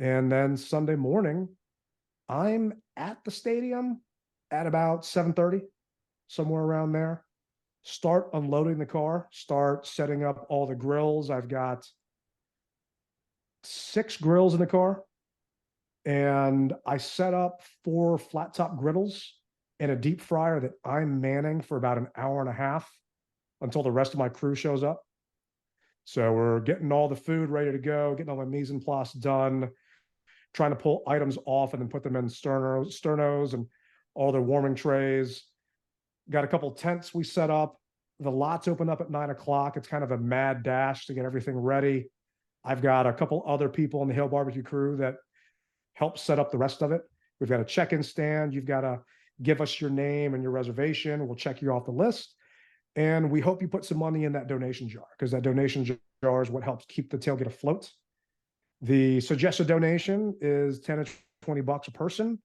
And then Sunday morning, I'm at the stadium at about 7:30, somewhere around there. Start unloading the car, start setting up all the grills. I've got 6 grills in the car, and I set up 4 flat top griddles and a deep fryer that I'm manning for about an hour and a half until the rest of my crew shows up. So we're getting all the food ready to go, getting all my mise en place done, trying to pull items off and then put them in sternos and all their warming trays. Got a couple tents we set up. The lots open up at 9 o'clock. It's kind of a mad dash to get everything ready. I've got a couple other people in the Hill Barbecue crew that help set up the rest of it. We've got a check-in stand. You've got to give us your name and your reservation. We'll check you off the list. And we hope you put some money in that donation jar, because that donation jar is what helps keep the tailgate afloat. The suggested donation is 10 to 20 bucks a person.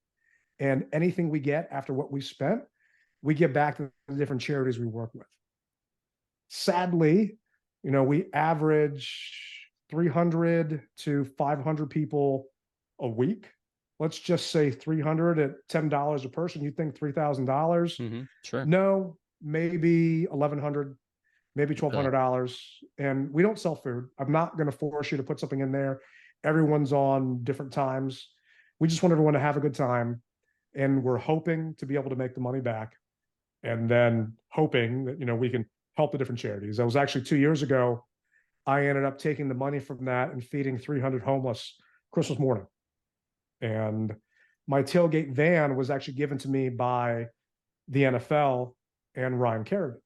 And anything we get after what we spent, we give back to the different charities we work with. Sadly, we average 300 to 500 people a week. Let's just say 300 at $10 a person. You think $3,000? Sure. No, maybe 1,100, maybe $1,200. And we don't sell food. I'm not going to force you to put something in there. Everyone's on different times. We just want everyone to have a good time. And we're hoping to be able to make the money back. And then hoping that, we can help the different charities. That was actually 2 years ago. I ended up taking the money from that and feeding 300 homeless Christmas morning. And my tailgate van was actually given to me by the NFL and Ryan Kerrigan.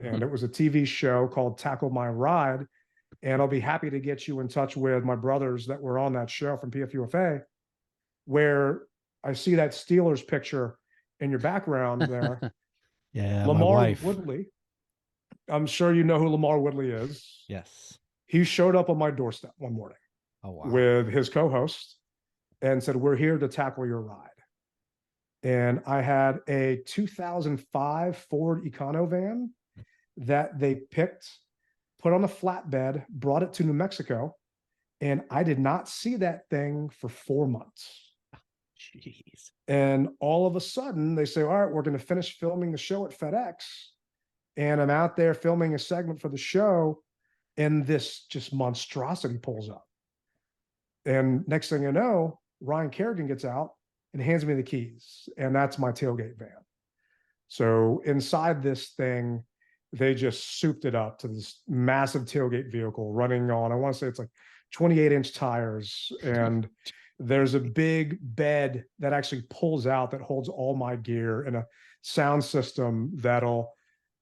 And it was a TV show called Tackle My Ride. And I'll be happy to get you in touch with my brothers that were on that show from PFUFA, where I see that Steelers picture in your background there. Yeah, my Lamar wife. Woodley. I'm sure you know who Lamar Woodley is. Yes. He showed up on my doorstep one morning Oh wow. with his co-host and said, "We're here to tackle your ride." And I had a 2005 Ford Econo van that they picked, put on a flatbed, brought it to New Mexico, and I did not see that thing for 4 months. Jeez. And all of a sudden, they say, "All right, we're going to finish filming the show at FedEx." And I'm out there filming a segment for the show, and this just monstrosity pulls up. And next thing you know, Ryan Kerrigan gets out and hands me the keys, and that's my tailgate van. So inside this thing, they just souped it up to this massive tailgate vehicle running on, I want to say it's like 28-inch tires. And there's a big bed that actually pulls out that holds all my gear and a sound system that'll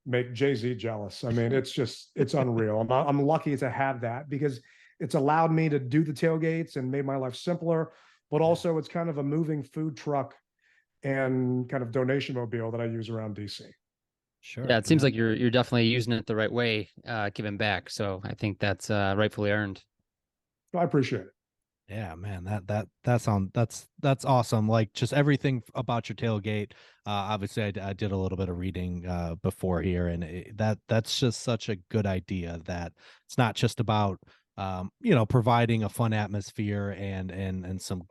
make Jay-Z jealous. I mean, it's unreal. I'm lucky to have that because it's allowed me to do the tailgates and made my life simpler, but also it's kind of a moving food truck and kind of donation mobile that I use around DC. Sure. Yeah, it seems like you're definitely using it the right way, giving back. So I think that's rightfully earned. I appreciate it. Yeah, man, that's awesome. Like just everything about your tailgate. Obviously, I did a little bit of reading before here, and that's just such a good idea. That it's not just about providing a fun atmosphere and some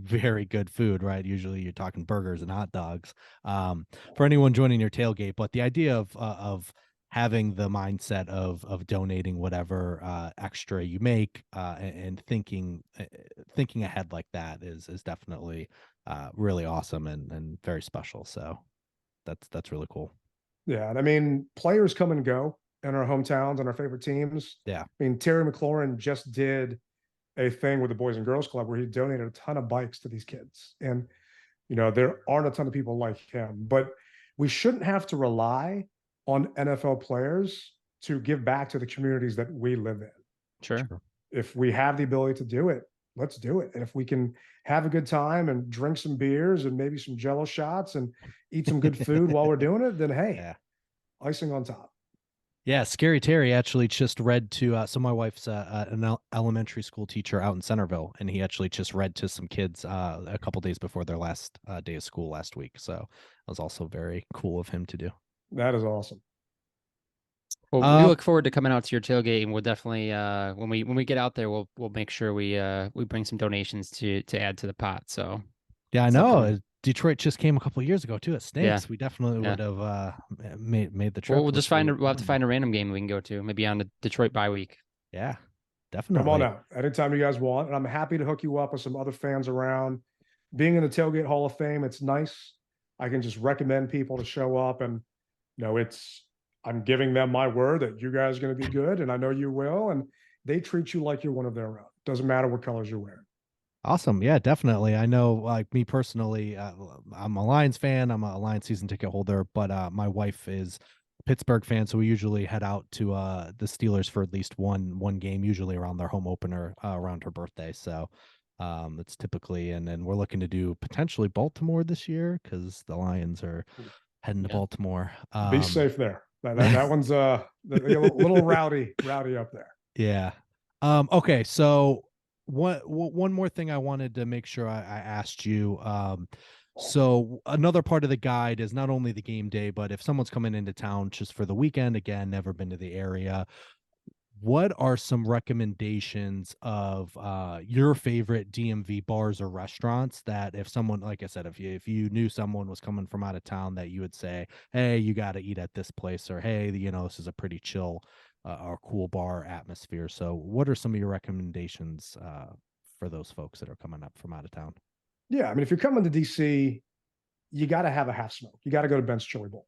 very good food, right? Usually, you're talking burgers and hot dogs for anyone joining your tailgate, but the idea of having the mindset of donating whatever extra you make and thinking ahead like that is definitely really awesome and very special. So that's really cool. Yeah, and I mean, players come and go in our hometowns and our favorite teams. Yeah. I mean, Terry McLaurin just did a thing with the Boys and Girls Club where he donated a ton of bikes to these kids. And, there aren't a ton of people like him, but we shouldn't have to rely on NFL players to give back to the communities that we live in. Sure. If we have the ability to do it, let's do it. And if we can have a good time and drink some beers and maybe some Jello shots and eat some good food while we're doing it, then hey, Yeah. icing on top. Yeah, Scary Terry actually just read to so my wife's an elementary school teacher out in Centerville, and he actually just read to some kids a couple days before their last day of school last week. So it was also very cool of him to do. That is awesome. Well, we look forward to coming out to your tailgate, and we'll definitely when we get out there, we'll make sure we bring some donations to add to the pot. So yeah, I know. Detroit just came a couple of years ago too. It stinks. Yeah. We definitely would have made the trip. Well, we'll have to find a random game we can go to, maybe on the Detroit bye week. Yeah, definitely. Come on out anytime you guys want, and I'm happy to hook you up with some other fans around. Being in the Tailgate Hall of Fame, it's nice. I can just recommend people to show up, and I'm giving them my word that you guys are going to be good, and I know you will, and they treat you like you're one of their own. Doesn't matter what colors you're wearing. Awesome. Yeah, definitely. I know, like me personally, I'm a Lions fan. I'm a Lions season ticket holder, but my wife is a Pittsburgh fan, so we usually head out to the Steelers for at least one game, usually around their home opener around her birthday. So it's typically, and then we're looking to do potentially Baltimore this year because the Lions are heading to Baltimore. Be safe there. That one's a little rowdy up there. Yeah. Okay, so one more thing I wanted to make sure I asked you. So another part of the guide is not only the game day, but if someone's coming into town just for the weekend, again, never been to the area, what are some recommendations of your favorite DMV bars or restaurants that if someone, like I said, if you knew someone was coming from out of town, that you would say, hey, you got to eat at this place, or hey, this is a pretty chill or cool bar atmosphere. So what are some of your recommendations for those folks that are coming up from out of town? Yeah, I mean, if you're coming to DC, you got to have a half smoke. You got to go to Ben's Chili Bowl.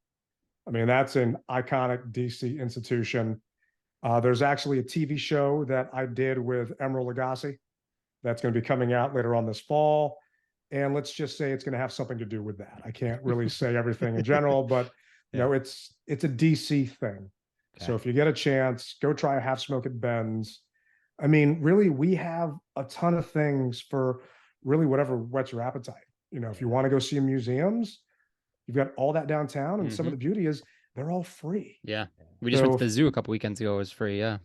I mean, that's an iconic DC institution. There's actually a TV show that I did with Emeril Lagasse that's going to be coming out later on this fall. And let's just say it's going to have something to do with that. I can't really say everything in general, but Yeah. no, it's a DC thing. So if you get a chance, go try a half smoke at Ben's. I mean, really, we have a ton of things for really whatever whets your appetite. You know, if you want to go see museums, you've got all that downtown, and some of the beauty is they're all free. Yeah. We just went to the zoo a couple weekends ago. It was free. Yeah.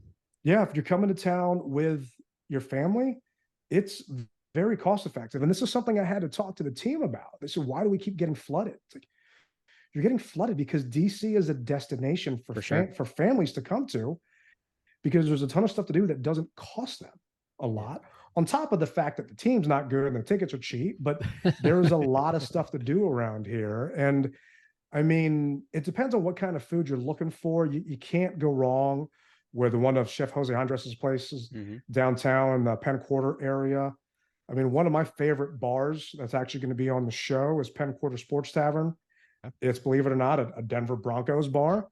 Yeah. If you're coming to town with your family, it's very cost effective. And this is something I had to talk to the team about. They said, why do we keep getting flooded? It's like, you're getting flooded because DC is a destination for for families to come to, because there's a ton of stuff to do that doesn't cost them a lot. On top of the fact that the team's not good and the tickets are cheap, but there's a lot of stuff to do around here. And I mean, it depends on what kind of food you're looking for. You can't go wrong with one of Chef Jose Andres' places downtown in the Penn Quarter area. I mean, one of my favorite bars that's actually going to be on the show is Penn Quarter Sports Tavern. It's, believe it or not, a Denver Broncos bar,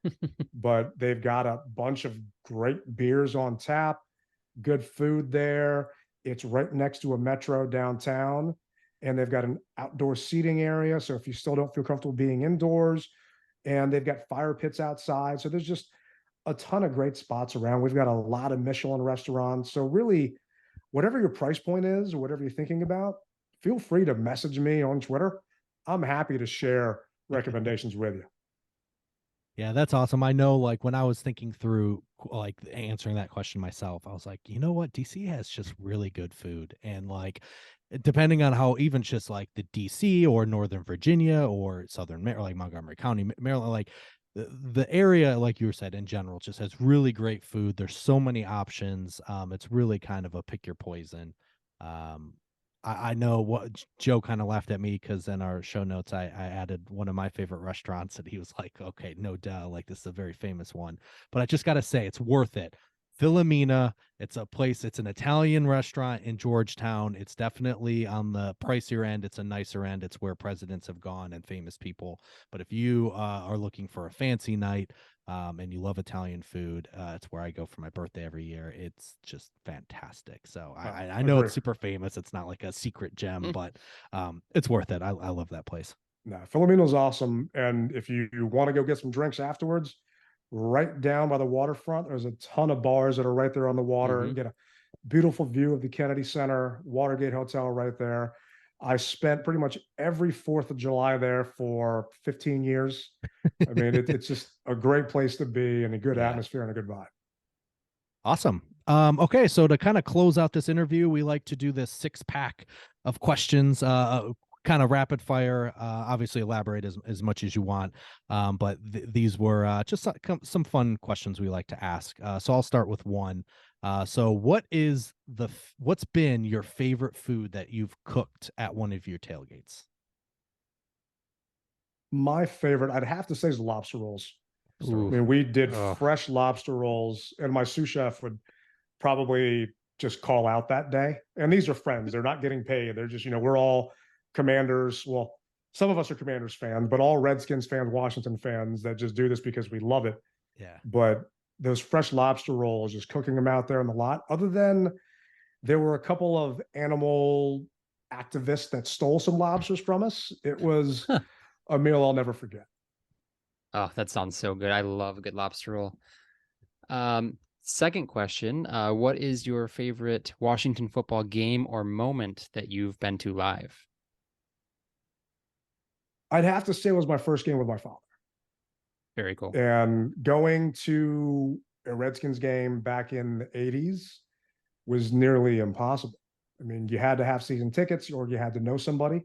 but they've got a bunch of great beers on tap, good food there. It's right next to a metro downtown, and they've got an outdoor seating area. So if you still don't feel comfortable being indoors, and they've got fire pits outside. So there's just a ton of great spots around. We've got a lot of Michelin restaurants. So really, whatever your price point is or whatever you're thinking about, feel free to message me on Twitter. I'm happy to share recommendations with you. Yeah, that's awesome. I know, like, when I was thinking through like answering that question myself, I was like, you know what, DC has just really good food. And like, depending on how, even just like the DC or Northern Virginia or Southern Maryland, like Montgomery County, Maryland, like the area, like you said, in general, just has really great food. There's so many options. It's really kind of a pick your poison. Um, I know what Joe kind of laughed at me because in our show notes, I added one of my favorite restaurants, and he was like, okay, no duh, like this is a very famous one. But I just got to say, it's worth it. Philomena, it's a place, it's an Italian restaurant in Georgetown. It's definitely on the pricier end. It's a nicer end. It's where presidents have gone and famous people. But if you are looking for a fancy night, and you love Italian food, it's where I go for my birthday every year. It's just fantastic. So I know it's super famous. It's not like a secret gem, but it's worth it. I love that place. No, Filomena's awesome. And if you want to go get some drinks afterwards, right down by the waterfront, there's a ton of bars that are right there on the water. You get a beautiful view of the Kennedy Center, Watergate Hotel right there. I spent pretty much every 4th of July there for 15 years. I mean, it's just a great place to be, and a good atmosphere and a good vibe. Awesome. Okay, so to kind of close out this interview, we like to do this 6-pack of questions, kind of rapid fire. Obviously, elaborate as much as you want, but these were just some fun questions we like to ask. So I'll start with one. So what's been your favorite food that you've cooked at one of your tailgates? My favorite, I'd have to say, is lobster rolls. I mean, we did fresh lobster rolls, and my sous chef would probably just call out that day. And these are friends. They're not getting paid. They're just, we're all Commanders. Well, some of us are Commanders fans, but all Redskins fans, Washington fans that just do this because we love it. Yeah. But those fresh lobster rolls, just cooking them out there in the lot, other than there were a couple of animal activists that stole some lobsters from us, it was a meal I'll never forget. Oh, that sounds so good. I love a good lobster roll. Second question, what is your favorite Washington football game or moment that you've been to live? I'd have to say it was my first game with my father. Very cool. And going to a Redskins game back in the 80s was nearly impossible. I mean, you had to have season tickets or you had to know somebody.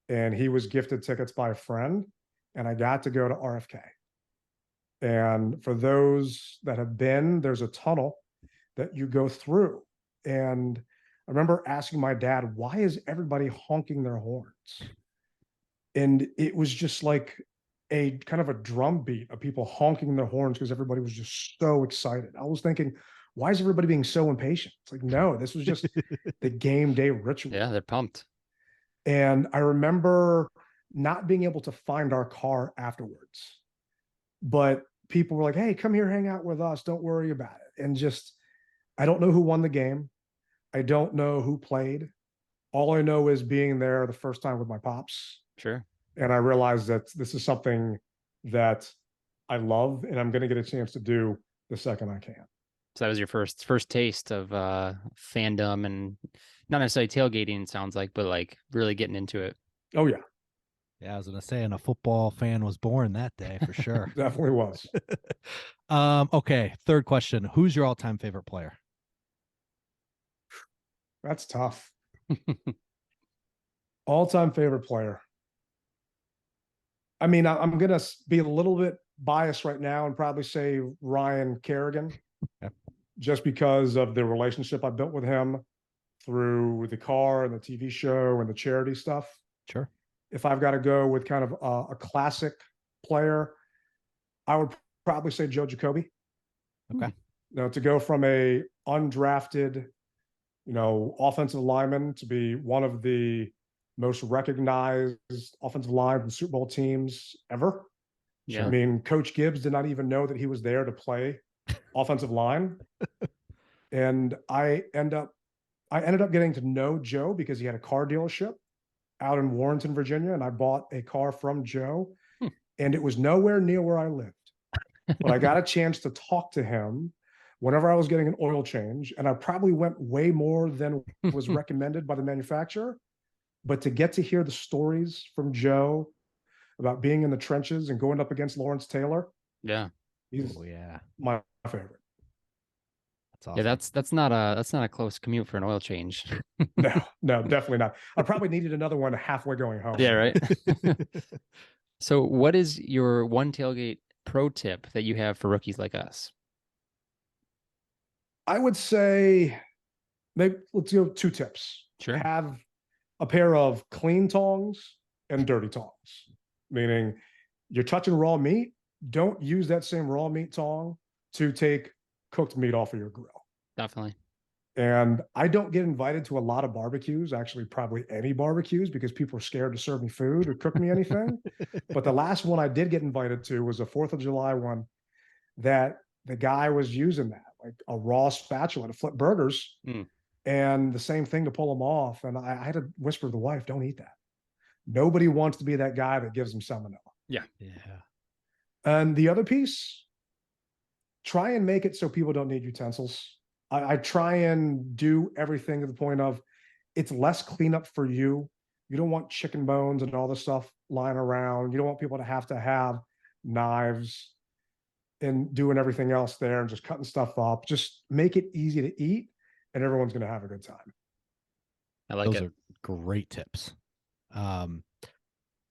And he was gifted tickets by a friend, and I got to go to RFK. And for those that have been, there's a tunnel that you go through. And I remember asking my dad, why is everybody honking their horns? And it was just like a kind of a drum beat of people honking their horns because everybody was just so excited. I was thinking, why is everybody being so impatient? It's like, no, this was just the game day ritual. Yeah, they're pumped. And I remember not being able to find our car afterwards, but people were like, hey, come here, hang out with us. Don't worry about and just, I don't know who won the game. I don't know who played. All I know is being there the first time with my pops. Sure. And I realized that this is something that I love and I'm going to get a chance to do the second I can. So that was your first taste of fandom, and not necessarily tailgating, it sounds like, but like really getting into it. Oh yeah, Yeah, I was gonna say, and a football fan was born that day for sure. definitely was. Okay, third question. Who's your all-time favorite player? That's tough. All-time favorite player. I mean, I'm going to be a little bit biased right now and probably say Ryan Kerrigan, Okay. just because of the relationship I built with him through the car and the TV show and the charity stuff. Sure. If I've got to go with kind of a classic player, I would probably say Joe Jacoby. Okay. To go from a undrafted, offensive lineman to be one of the most recognized offensive line and Super Bowl teams ever. Yeah. I mean, Coach Gibbs did not even know that he was there to play offensive line. And I ended up getting to know Joe because he had a car dealership out in Warrenton, Virginia, and I bought a car from Joe, and it was nowhere near where I lived. But I got a chance to talk to him whenever I was getting an oil change, and I probably went way more than was recommended by the manufacturer. But to get to hear the stories from Joe about being in the trenches and going up against Lawrence Taylor, Yeah. he's yeah, my favorite. that's awesome. Yeah, that's not a close commute for an oil change. No, definitely not. I probably needed another one halfway going home. Yeah, right. So what is your one tailgate pro tip that you have for rookies like us? I would say maybe let's go 2 tips. Sure. Have a pair of clean tongs and dirty tongs, meaning you're touching raw meat. Don't use that same raw meat tong to take cooked meat off of your grill. Definitely. And I don't get invited to a lot of barbecues, actually, probably any barbecues, because people are scared to serve me food or cook me anything. But the last one I did get invited to was a 4th of July one that the guy was using that, like a raw spatula to flip burgers and the same thing to pull them off. And I had to whisper to the wife, don't eat that. Nobody wants to be that guy that gives them salmonella. Yeah. And the other piece, try and make it so people don't need utensils. I try and do everything to the point of it's less cleanup for you. You don't want chicken bones and all this stuff lying around. You don't want people to have knives and doing everything else there and just cutting stuff up. Just make it easy to eat and everyone's going to have a good time. I like Those it. are great tips.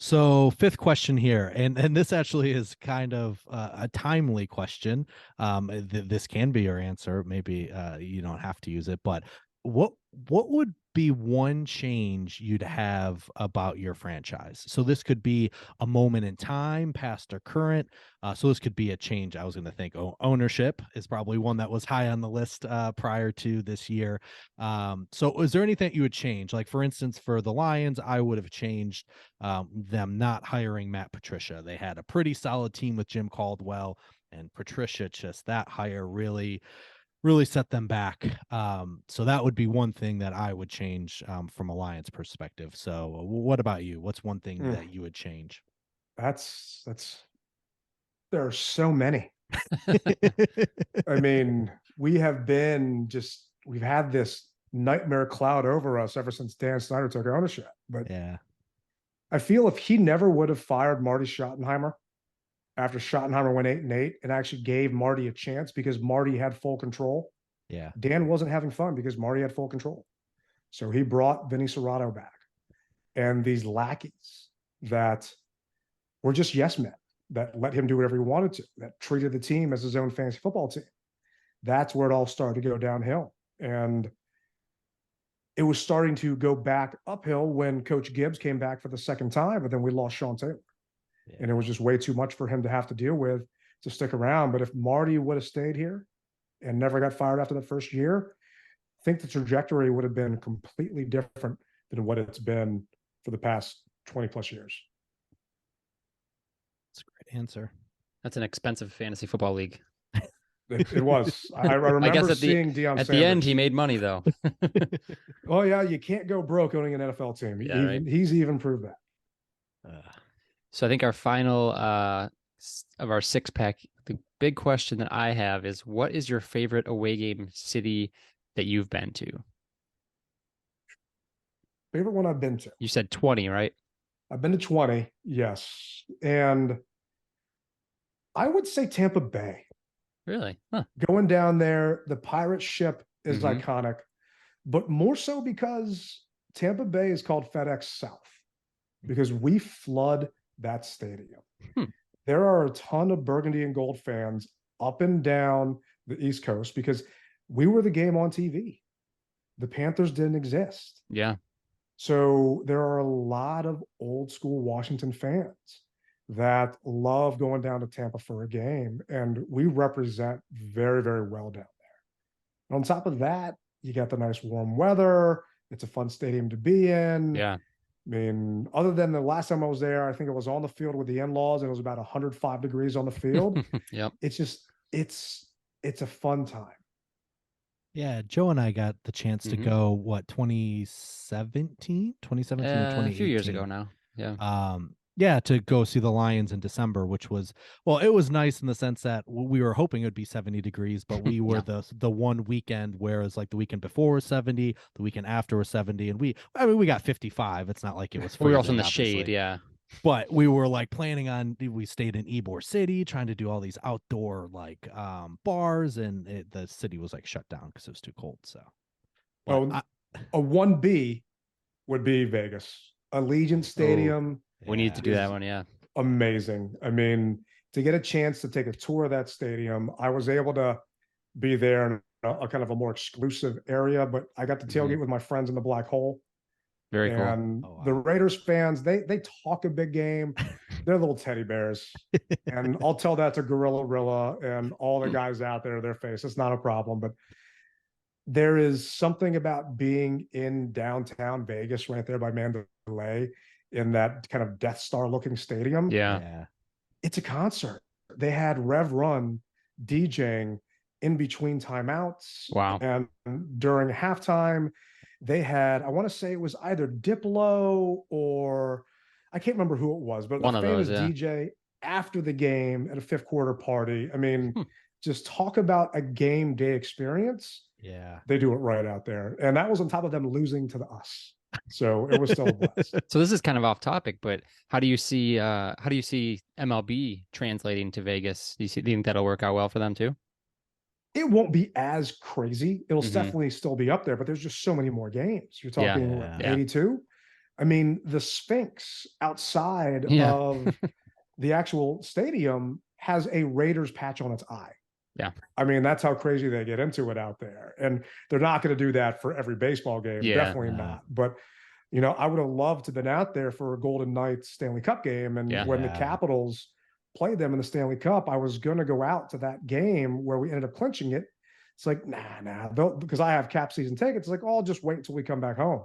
So 5th question here, and this actually is kind of a timely question. This can be your answer. Maybe you don't have to use it, but what would be one change you'd have about your franchise? So this could be a moment in time, past or current. So this could be a change. I was going to think ownership is probably one that was high on the list prior to this year. So is there anything you would change? Like, for instance, for the Lions, I would have changed them not hiring Matt Patricia. They had a pretty solid team with Jim Caldwell, and Patricia, just that hire really set them back. So that would be one thing that I would change from a Lions perspective. So what about you? What's one thing that you would change? That's there are so many. I mean, we've had this nightmare cloud over us ever since Dan Snyder took ownership. But yeah, I feel if he never would have fired Marty Schottenheimer after Schottenheimer went 8-8 and actually gave Marty a chance because Marty had full control, yeah, Dan wasn't having fun because Marty had full control. So he brought Vinny Serrato back and these lackeys that were just yes men that let him do whatever he wanted to, that treated the team as his own fantasy football team. That's where it all started to go downhill. And it was starting to go back uphill when Coach Gibbs came back for the second time, but then we lost Sean Taylor. Yeah. And it was just way too much for him to have to deal with to stick around. But if Marty would have stayed here and never got fired after the first year, I think the trajectory would have been completely different than what it's been for the past 20 plus years. That's a great answer. That's an expensive fantasy football league. It was. I remember seeing Deion at Sanders. the end he made money though. Oh yeah, you can't go broke owning an NFL team. Yeah, right. He's even proved that. So I think our final of our 6-pack, the big question that I have is, what is your favorite away game city that you've been to? Favorite one I've been to. You said 20, right? I've been to 20, yes. And I would say Tampa Bay. Really? Huh. Going down there, the pirate ship is Mhm. iconic, but more so because Tampa Bay is called FedEx South because we flood that stadium. Hmm. There are a ton of burgundy and gold fans up and down the East Coast because we were the game on TV. The Panthers didn't exist. Yeah. So there are a lot of old school Washington fans that love going down to Tampa for a game, and we represent very, very well down there. And on top of that, you got the nice warm weather. It's a fun stadium to be in. Yeah. I mean, other than the last time I was there, I think it was on the field with the in-laws, and it was about 105 degrees on the field. Yep. It's just, it's a fun time. Yeah, Joe and I got the chance to Mhm. go, what, 2017 or 2018? A few years ago now. Yeah. Yeah, to go see the Lions in December, which was, well, it was nice in the sense that we were hoping it would be 70 degrees, but we were Yeah. the one weekend, whereas like the weekend before was 70, the weekend after was 70, and we got 55. It's not like it was We were also in freezing, the shade, obviously. yeah. But we were like planning on, we stayed in Ybor City trying to do all these outdoor like bars, and the city was like shut down because it was too cold. So a 1B would be Vegas, Allegiant Stadium. We need to do that one, yeah. Amazing. I mean, to get a chance to take a tour of that stadium, I was able to be there in a kind of a more exclusive area, but I got to tailgate with my friends in the Black Hole. Very cool. And the Raiders fans, they talk a big game. They're little teddy bears. And I'll tell that to Gorilla Rilla and all the guys out there, their face. It's not a problem. But there is something about being in downtown Vegas right there by Mandalay in that kind of Death Star looking stadium. Yeah. It's a concert. They had Rev Run DJing in between timeouts. Wow. And during halftime, they had, I want to say it was either Diplo or I can't remember who it was, but one a of famous those, yeah. DJ after the game at a fifth quarter party. I mean, just talk about a game day experience. Yeah. They do it right out there. And that was on top of them losing to us. So it was still a blast. So this is kind of off topic, but how do you see MLB translating to Vegas? Do you think that'll work out well for them too? It won't be as crazy. It'll definitely still be up there, but there's just so many more games. You're talking 82. I mean, the Sphinx outside of the actual stadium has a Raiders patch on its eye. Yeah. I mean, that's how crazy they get into it out there. And they're not going to do that for every baseball game. Yeah. Definitely not. But, you know, I would have loved to have been out there for a Golden Knights Stanley Cup game. And when the Capitals played them in the Stanley Cup, I was going to go out to that game where we ended up clinching it. It's like, nah, because I have cap season tickets. It's like, oh, I'll just wait until we come back home.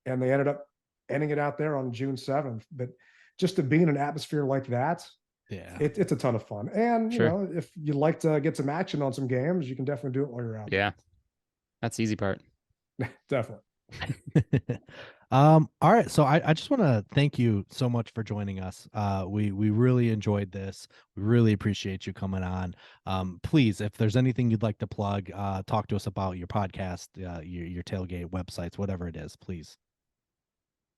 And they ended up ending it out there on June 7th. But just to be in an atmosphere like that, it's a ton of fun. And, you know, if you'd like to get some action on some games, you can definitely do it while you're out. Yeah. That's the easy part. Definitely. All right. So I just want to thank you so much for joining us. We really enjoyed this. We really appreciate you coming on. Please, if there's anything you'd like to plug, talk to us about your podcast, your tailgate websites, whatever it is, please.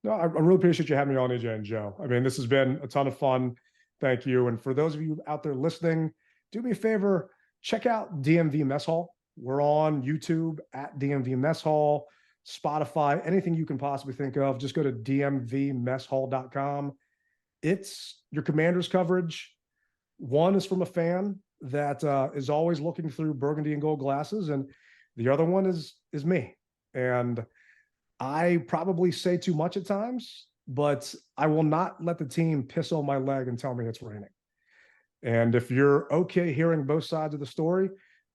No, I really appreciate you having me on, AJ and Joe. I mean, this has been a ton of fun. Thank you. And for those of you out there listening, do me a favor, check out DMV Mess Hall. We're on YouTube at DMV Mess Hall, Spotify, anything you can possibly think of. Just go to dmvmesshall.com. It's your Commanders coverage. One is from a fan that is always looking through burgundy and gold glasses, and the other one is me. And I probably say too much at times, but I will not let the team piss on my leg and tell me it's raining. And if you're okay hearing both sides of the story,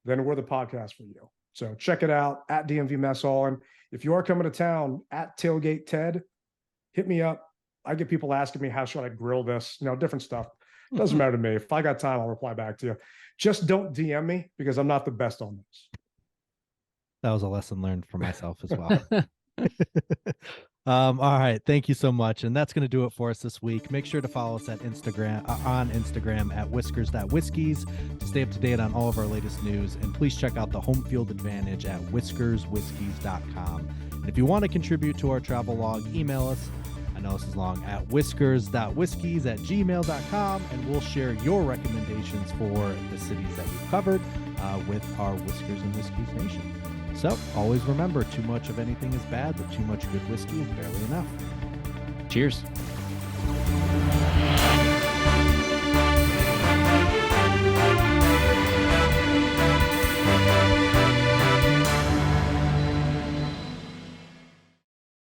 then we're the podcast for you. So check it out at DMV Mess Hall. And if you are coming to town at Tailgate Ted, hit me up. I get people asking me, how should I grill this? You know, different stuff. Doesn't matter to me. If I got time, I'll reply back to you. Just don't DM me because I'm not the best on this. That was a lesson learned for myself as well. All right. Thank you so much. And that's going to do it for us this week. Make sure to follow us at on Instagram at whiskers.whiskies to stay up to date on all of our latest news. And please check out the Home Field Advantage at whiskerswhiskies.com. And if you want to contribute to our travel log, email us. I know this is long, at whiskers.whiskies@gmail.com, and we'll share your recommendations for the cities that we've covered with our Whiskers and Whiskeys Nation. So always remember, too much of anything is bad, but too much good whiskey is barely enough. Cheers.